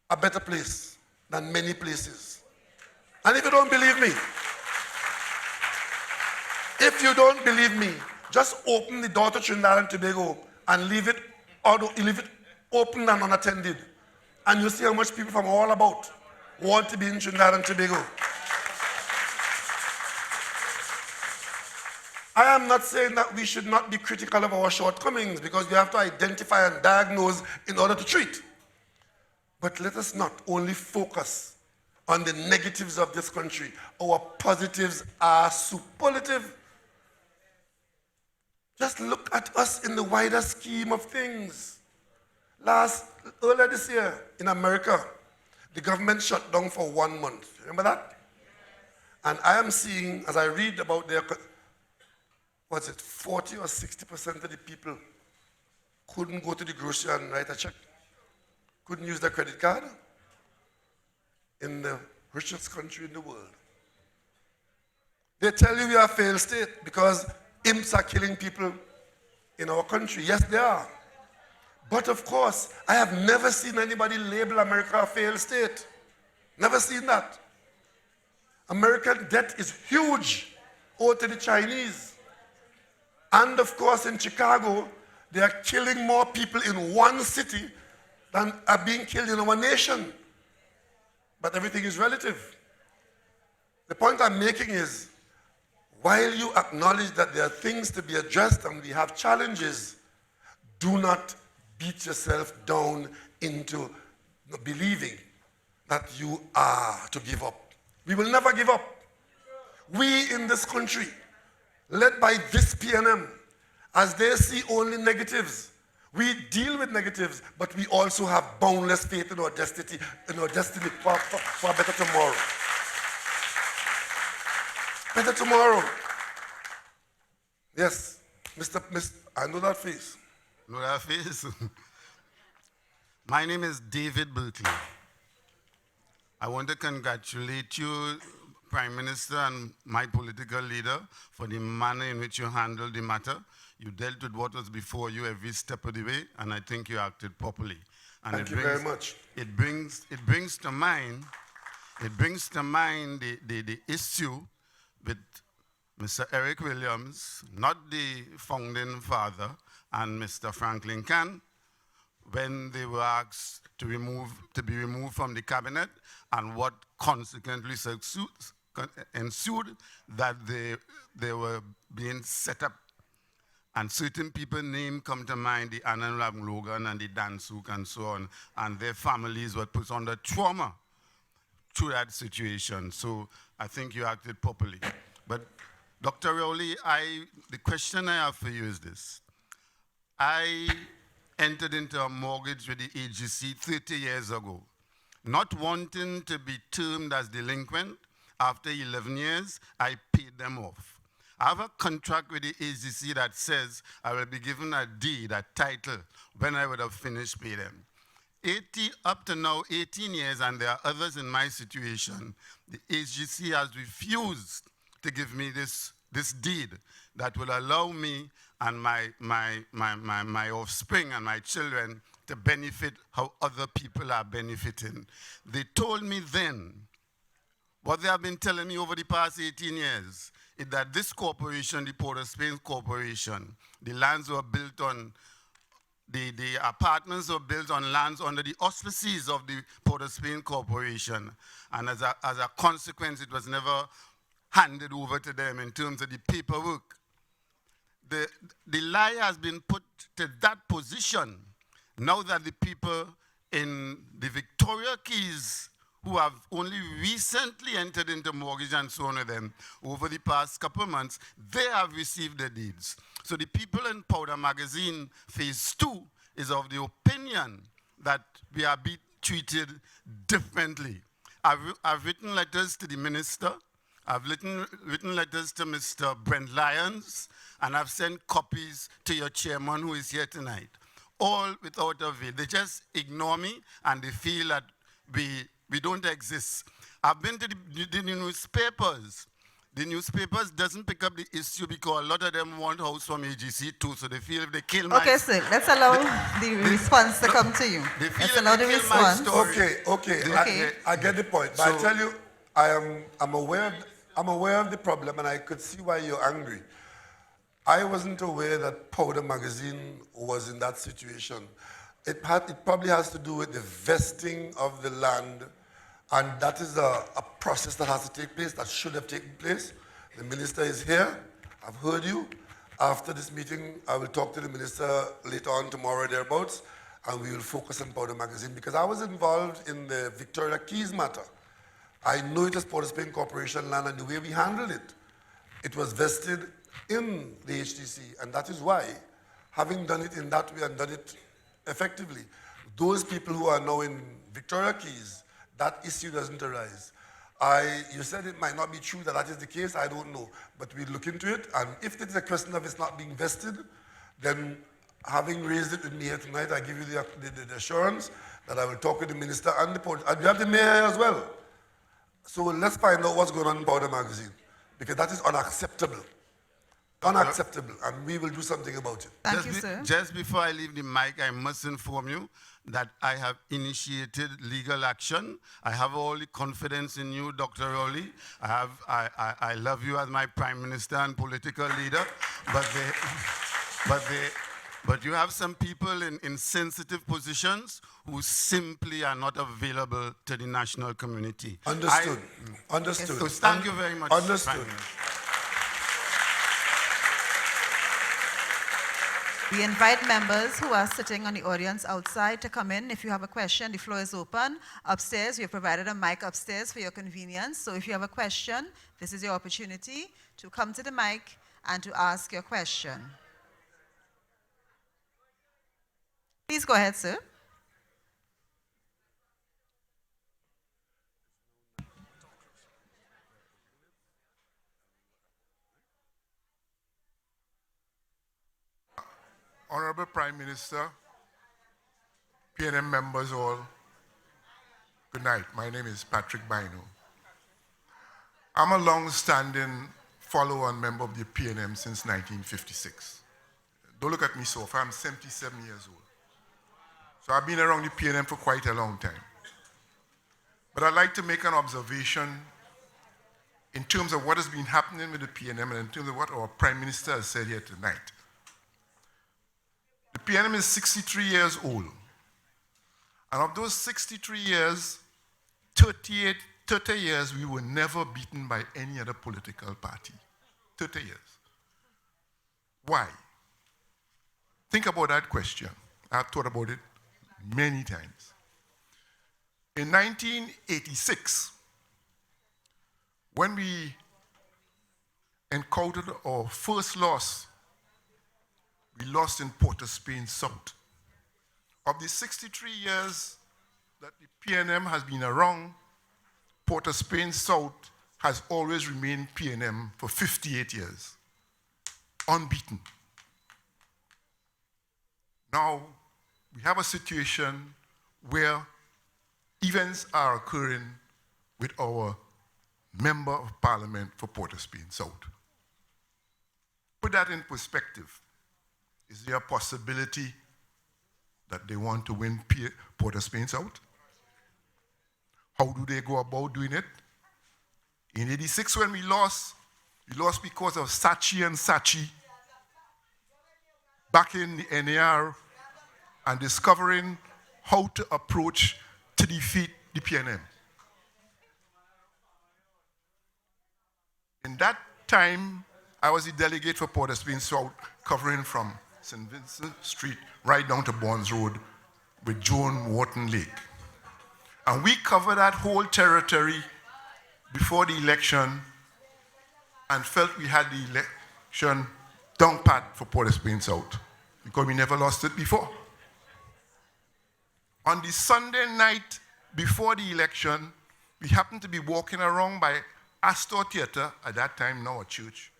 a better place than many places. And if you don't believe me, just open the door to Trinidad and Tobago and leave it open and unattended. And you'll see how much people from all about want to be in Trinidad and Tobago. I am not saying that we should not be critical of our shortcomings because we have to identify and diagnose in order to treat. But let us not only focus on the negatives of this country. Our positives are superlative. Just look at us in the wider scheme of things. Earlier this year in America, the government shut down for 1 month. Remember that? And I am seeing, as I read about their, 40 or 60% of the people couldn't go to the grocery and write a check. Couldn't use their credit card in the richest country in the world. They tell you we are a failed state because imps are killing people in our country. Yes, they are. But of course, I have never seen anybody label America a failed state. Never seen that. American debt is huge owed to the Chinese. And of course, in Chicago, they are killing more people in one city than are being killed in our nation. But everything is relative. The point I'm making is, while you acknowledge that there are things to be addressed and we have challenges, do not beat yourself down into believing that you are to give up. We will never give up. We in this country, led by this PNM, as they see only negatives, we deal with negatives, but we also have boundless faith in our destiny for a better tomorrow. Better tomorrow. Yes, I know that face. Know that face? My name is David Berkeley. I want to congratulate you, Prime Minister, and my political leader for the manner in which you handled the matter. You dealt with what was before you every step of the way, and I think you acted properly. And Thank you very much. It brings to mind the issue with Mr. Eric Williams, not the founding father, and Mr. Franklin Can, when they were asked to be removed from the cabinet, and what consequently ensued that they were being set up. And certain people's names come to mind, the Annan Logan and the Dan Sook and so on, and their families were put under trauma through that situation. So I think you acted properly. But Dr. Rowley, the question I have for you is this. I entered into a mortgage with the AGC 30 years ago, not wanting to be termed as delinquent. After 11 years, I paid them off. I have a contract with the AGC that says I will be given a deed, a title, when I would have finished paying them. Up to now, 18 years, and there are others in my situation, the AGC has refused to give me this deed that will allow me and my offspring and my children to benefit how other people are benefiting. They told me then, what they have been telling me over the past 18 years, is that this corporation, the Port of Spain Corporation, the lands were built on, the apartments were built on lands under the auspices of the Port of Spain Corporation. And as a consequence, it was never handed over to them in terms of the paperwork. The lie has been put to that position now that the people in the Victoria Keys who have only recently entered into mortgage and so on with them over the past couple of months, they have received the deeds. So the people in Powder Magazine Phase 2 is of the opinion that we are being treated differently. I've written letters to the minister, I've written letters to Mr. Brent Lyons, and I've sent copies to your chairman who is here tonight. All without avail. They just ignore me and they feel that we don't exist. I've been to the newspapers. The newspapers doesn't pick up the issue because a lot of them want house from AGC too, so they feel if they kill my... Okay, sir, let's allow the response to come to you. Let's allow the response. Okay. I get the point. But I tell you, I'm aware of the problem, and I could see why you're angry. I wasn't aware that Powder Magazine was in that situation. It probably has to do with the vesting of the land, and that is a process that has to take place, that should have taken place. The minister is here. I've heard you. After this meeting, I will talk to the minister later on tomorrow thereabouts, and we will focus on Powder Magazine, because I was involved in the Victoria Keys matter. I know it was Port of Spain Corporation land, and the way we handled it, it was vested in the HTC, and that is why, having done it in that way and done it effectively, those people who are now in Victoria Keys, that issue doesn't arise. You said it might not be true that is the case, I don't know, but we'll look into it, and if it is a question of it's not being vested, then having raised it with me here tonight, I give you the assurance that I will talk with the minister and the port, and we have the mayor here as well. So let's find out what's going on in Powder Magazine, because that is unacceptable. Unacceptable, and we will do something about it. Thank you, sir. Just before I leave the mic, I must inform you that I have initiated legal action. I have all the confidence in you, Dr. Rowley. I love you as my prime minister and political leader, but But you have some people in sensitive positions who simply are not available to the national community. Understood. Understood. So thank you very much. Understood. We invite members who are sitting on the audience outside to come in. If you have a question, the floor is open. Upstairs, we have provided a mic upstairs for your convenience. So if you have a question, this is your opportunity to come to the mic and to ask your question. Please go ahead, sir. Honorable Prime Minister, PNM members all, good night. My name is Patrick Bino. I'm a long-standing follow-on member of the PNM since 1956. Don't look at me so far, I'm 77 years old. So I've been around the PNM for quite a long time. But I'd like to make an observation in terms of what has been happening with the PNM and in terms of what our Prime Minister has said here tonight. The PNM is 63 years old. And of those 63 years, 30 years we were never beaten by any other political party. 30 years. Why? Think about that question. I've thought about it many times. In 1986, when we encountered our first loss, we lost in Port of Spain South. Of the 63 years that the PNM has been around, Port of Spain South has always remained PNM for 58 years, unbeaten. Now, we have a situation where events are occurring with our Member of Parliament for Port of Spain South. Put that in perspective. Is there a possibility that they want to win Port of Spain South? How do they go about doing it? In 86, when we lost because of Sachi and Sachi back in the NAR and discovering how to approach to defeat the PNM. In that time, I was the delegate for Port of Spain South, covering from St. Vincent Street right down to Bonds Road with Joan Wharton Lake. And we covered that whole territory before the election and felt we had the election down pat for Port of Spain South because we never lost it before. On the Sunday night before the election, we happened to be walking around by Astor Theatre, at that time now a church,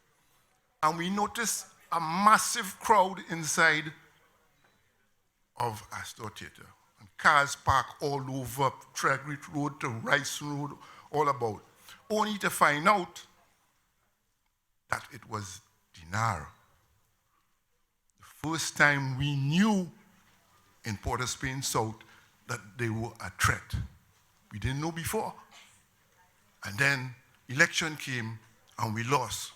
and we noticed a massive crowd inside of Astor Theatre. And cars parked all over Tregrit Road to Rice Road, all about, only to find out that it was Dinar. The first time we knew in Port of Spain South that they were a threat. We didn't know before. And then election came and we lost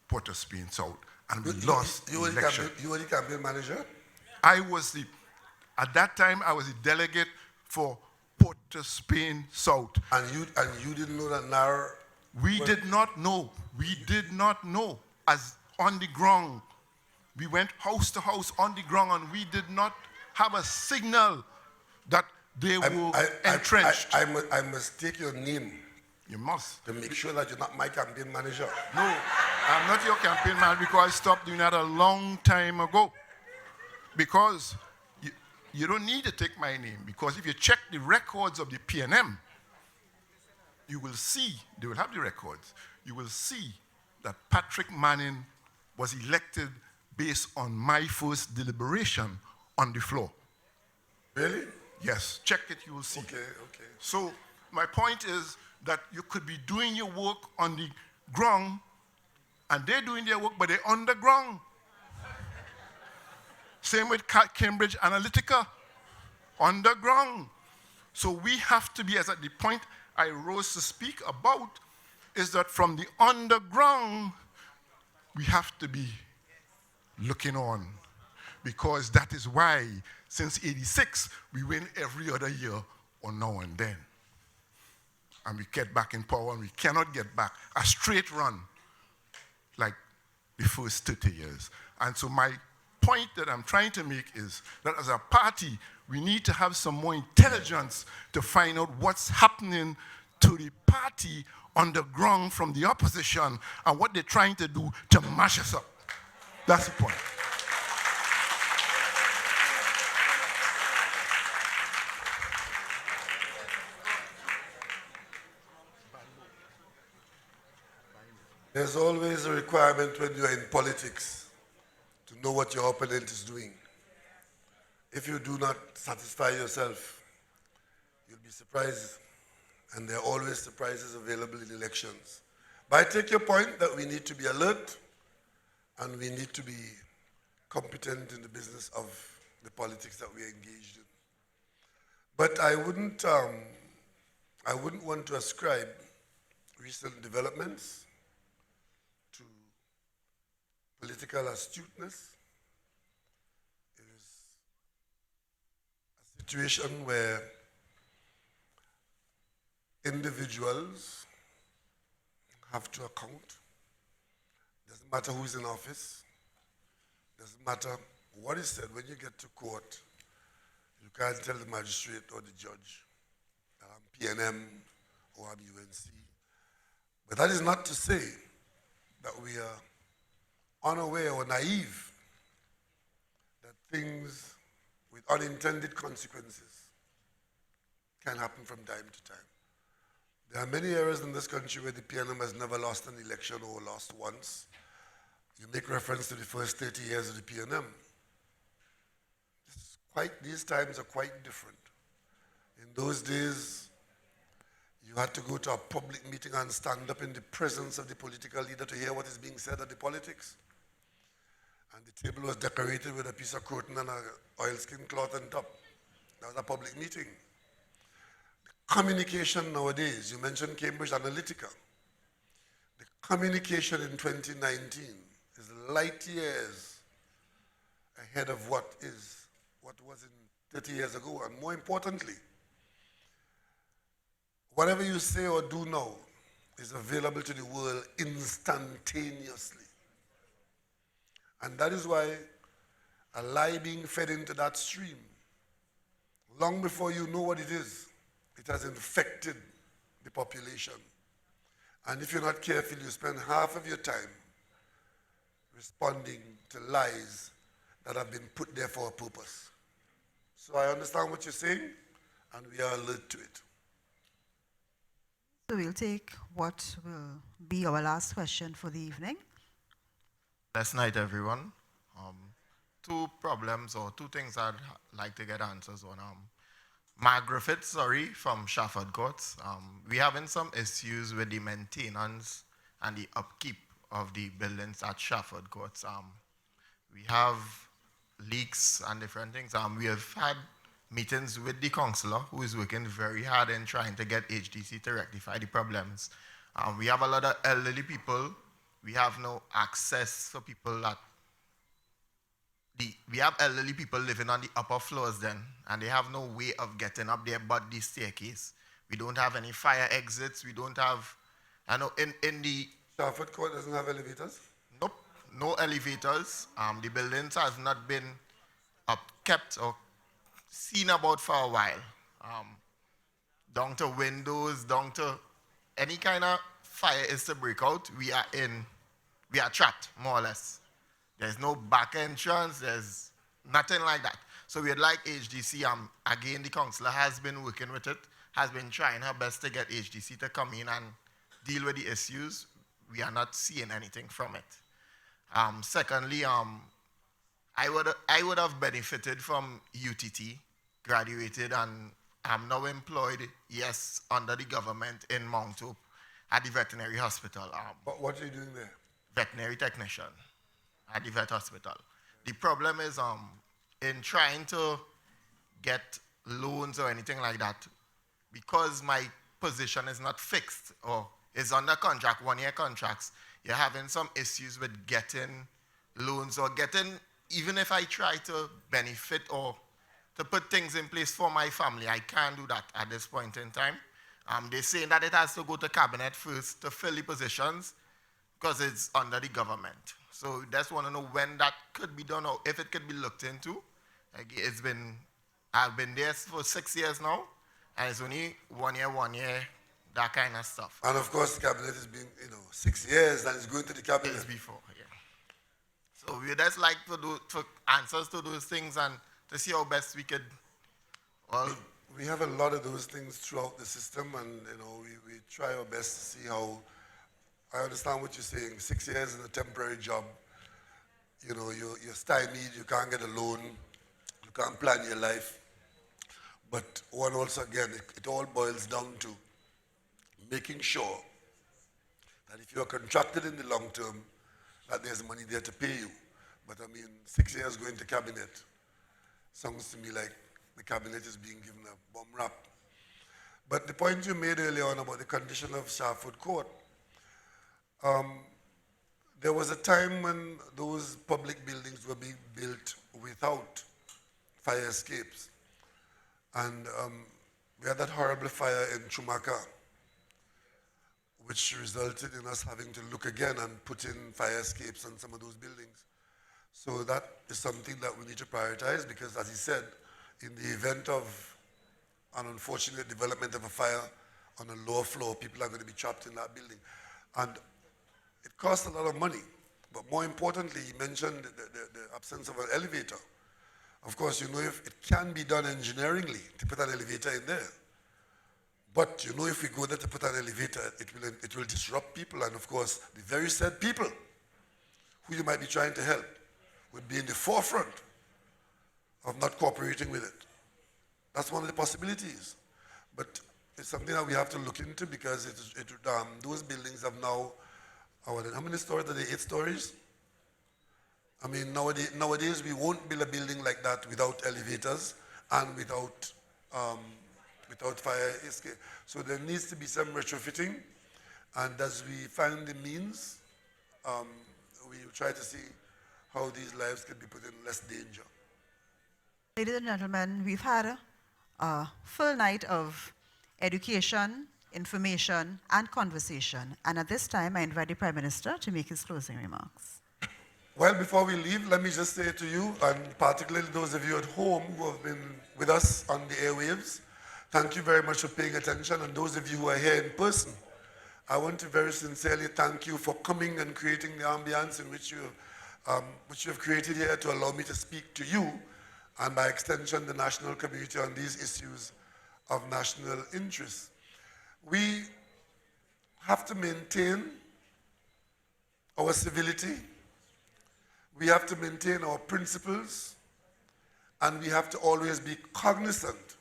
Port of Spain South. And we lost the election. You were the campaign manager? At that time, I was the delegate for Port of Spain South. And you didn't know that NAR? We did not know. We did not know. As on the ground, we went house to house on the ground and we did not have a signal that they were entrenched. I must take your name. You must. To make sure that you're not my campaign manager. No, I'm not your campaign manager because I stopped doing that a long time ago. Because you don't need to take my name. Because if you check the records of the PNM, you will see, they will have the records, you will see that Patrick Manning was elected based on my first deliberation on the floor. Really? Yes, check it, you will see. Okay, okay. So my point is that you could be doing your work on the ground and they're doing their work, but they're underground. Same with Cambridge Analytica, underground. So we have to be, as at the point I rose to speak about, is that from the underground, we have to be looking on. because that is why since 86 we win every other year or now and then. And we get back in power and we cannot get back a straight run like the first 30 years. And so my point that I'm trying to make is that as a party, we need to have some more intelligence to find out what's happening to the party on the ground from the opposition and what they're trying to do to mash us up. That's the point. There's always a requirement when you're in politics to know what your opponent is doing. If you do not satisfy yourself, you'll be surprised. And there are always surprises available in elections. But I take your point that we need to be alert and we need to be competent in the business of the politics that we're engaged in. But I wouldn't want to ascribe recent developments to political astuteness. It is a situation where individuals have to account. Doesn't matter who's in office. Doesn't matter what is said. When you get to court, you can't tell the magistrate or the judge that I'm PNM or I'm UNC. But that is not to say that we are unaware or naive that things with unintended consequences can happen from time to time. There are many areas in this country where the PNM has never lost an election or lost once. You make reference to the first 30 years of the PNM. These times are quite different. In those days, you had to go to a public meeting and stand up in the presence of the political leader to hear what is being said at the politics. And the table was decorated with a piece of curtain and an oilskin cloth on top. That was a public meeting. Communication nowadays, you mentioned Cambridge Analytica. The communication in 2019 is light years ahead of what was in 30 years ago. And more importantly, whatever you say or do now is available to the world instantaneously. And that is why a lie being fed into that stream, long before you know what it is, it has infected the population. And if you're not careful, you spend half of your time responding to lies that have been put there for a purpose. So I understand what you're saying, and we are alert to it. So we'll take what will be our last question for the evening. Last night, everyone. Two problems or two things I'd like to get answers on. Mark Griffith, from Shafford Courts. We're having some issues with the maintenance and the upkeep of the buildings at Shafford Courts. We have leaks and different things. We have had meetings with the councillor who is working very hard in trying to get HDC to rectify the problems. We have a lot of elderly people. We have no access for people that we have elderly people living on the upper floors then, and they have no way of getting up there but the staircase. We don't have any fire exits. We don't have, I know in the... Shafford Court doesn't have elevators? Nope, no elevators. The buildings has not been upkept or seen about for a while. Down to windows, down to any kind of fire is to break out, we are trapped, more or less. There's no back entrance, there's nothing like that. So we'd like HDC, again, the councillor has been working with it, has been trying her best to get HDC to come in and deal with the issues. We are not seeing anything from it. Secondly, I would have benefited from UTT, graduated, and I'm now employed, yes, under the government in Mount Hope at the veterinary hospital. What are you doing there? Veterinary technician at the vet hospital. The problem is in trying to get loans or anything like that, because my position is not fixed or is under contract, 1-year contracts, you're having some issues with getting loans or getting even if I try to benefit or to put things in place for my family, I can't do that at this point in time. They're saying that it has to go to cabinet first to fill the positions because it's under the government. So just want to know when that could be done or if it could be looked into. Like I've been there for 6 years now, and it's only 1 year, that kind of stuff. And of course, the cabinet has been, 6 years, and it's going to the cabinet. Years before, yeah. So we just like to do for answers to those things and to see how best we could. Well, we have a lot of those things throughout the system, and we try our best to see how. I understand what you're saying. 6 years in a temporary job, you're stymied, you can't get a loan, you can't plan your life. But one also, again, it all boils down to making sure that if you're contracted in the long term, that there's money there to pay you. But 6 years going to cabinet sounds to me like the cabinet is being given a bum rap. But the point you made earlier on about the condition of Sharford Court, there was a time when those public buildings were being built without fire escapes. And we had that horrible fire in Chumaka, which resulted in us having to look again and put in fire escapes on some of those buildings. So that is something that we need to prioritize because, as he said, in the event of an unfortunate development of a fire on a lower floor, people are going to be trapped in that building. And it costs a lot of money. But more importantly, he mentioned the absence of an elevator. Of course, if it can be done engineeringly to put an elevator in there. But if we go there to put an elevator, it will disrupt people. And of course, the very said people who you might be trying to help would be in the forefront of not cooperating with it. That's one of the possibilities. But it's something that we have to look into because those buildings have now, how many stories are they? 8 stories? Nowadays we won't build a building like that without elevators and without fire escape. So there needs to be some retrofitting, and as we find the means, we will try to see how these lives can be put in less danger. Ladies and gentlemen, we've had a full night of education, information, and conversation. And at this time, I invite the Prime Minister to make his closing remarks. Well, before we leave, let me just say to you, and particularly those of you at home who have been with us on the airwaves, thank you very much for paying attention. And those of you who are here in person, I want to very sincerely thank you for coming and creating the ambience in which you have created here to allow me to speak to you, and by extension, the national community on these issues of national interest. We have to maintain our civility, we have to maintain our principles, and we have to always be cognizant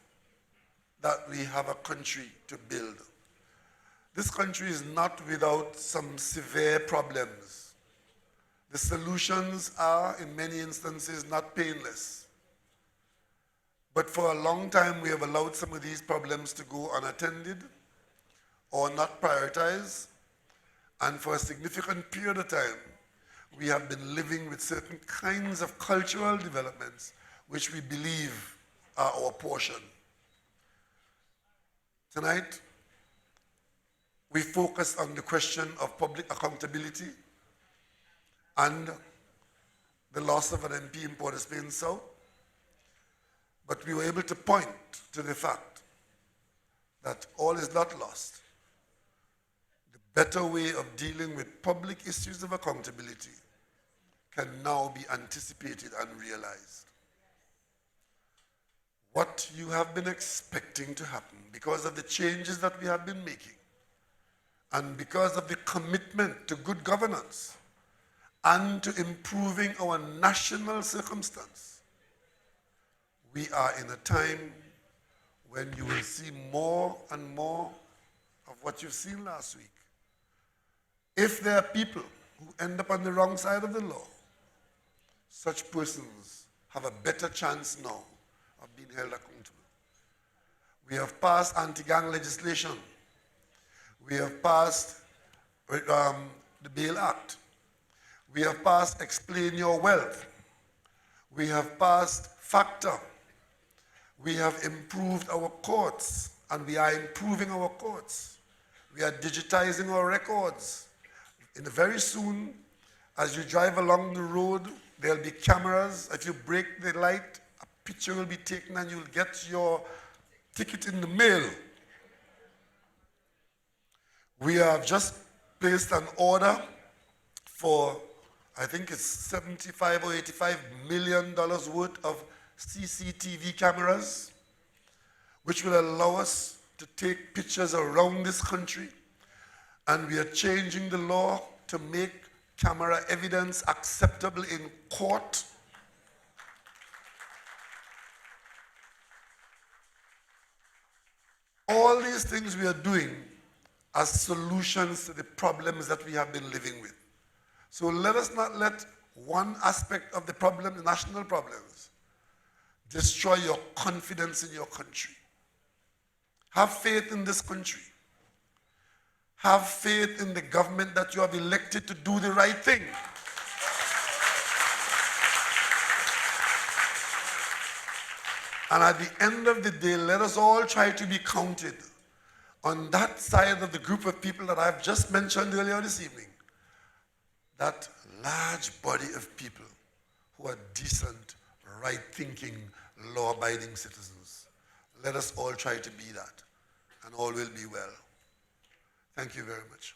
that we have a country to build. This country is not without some severe problems. The solutions are, in many instances, not painless. But for a long time, we have allowed some of these problems to go unattended or not prioritized. And for a significant period of time, we have been living with certain kinds of cultural developments which we believe are our portion. Tonight, we focus on the question of public accountability and the loss of an MP in Port of Spain South. But we were able to point to the fact that all is not lost. The better way of dealing with public issues of accountability can now be anticipated and realized. What you have been expecting to happen because of the changes that we have been making and because of the commitment to good governance and to improving our national circumstance, we are in a time when you will see more and more of what you've seen last week. If there are people who end up on the wrong side of the law, such persons have a better chance now of being held accountable. We have passed anti-gang legislation. We have passed the Bail Act. We have passed Explain Your Wealth. We have passed FACTA. We have improved our courts, and we are improving our courts. We are digitizing our records. Very soon, as you drive along the road, there'll be cameras. If you break the light, a picture will be taken and you'll get your ticket in the mail. We have just placed an order for, I think it's 75 or 85 million dollars worth of CCTV cameras, which will allow us to take pictures around this country. And we are changing the law to make camera evidence acceptable in court. All these things we are doing as solutions to the problems that we have been living with. So let us not let one aspect of the problem, the national problems, destroy your confidence in your country. Have faith in this country. Have faith in the government that you have elected to do the right thing. And at the end of the day, let us all try to be counted on that side of the group of people that I've just mentioned earlier this evening. That large body of people who are decent, right-thinking, law-abiding citizens. Let us all try to be that, and all will be well. Thank you very much.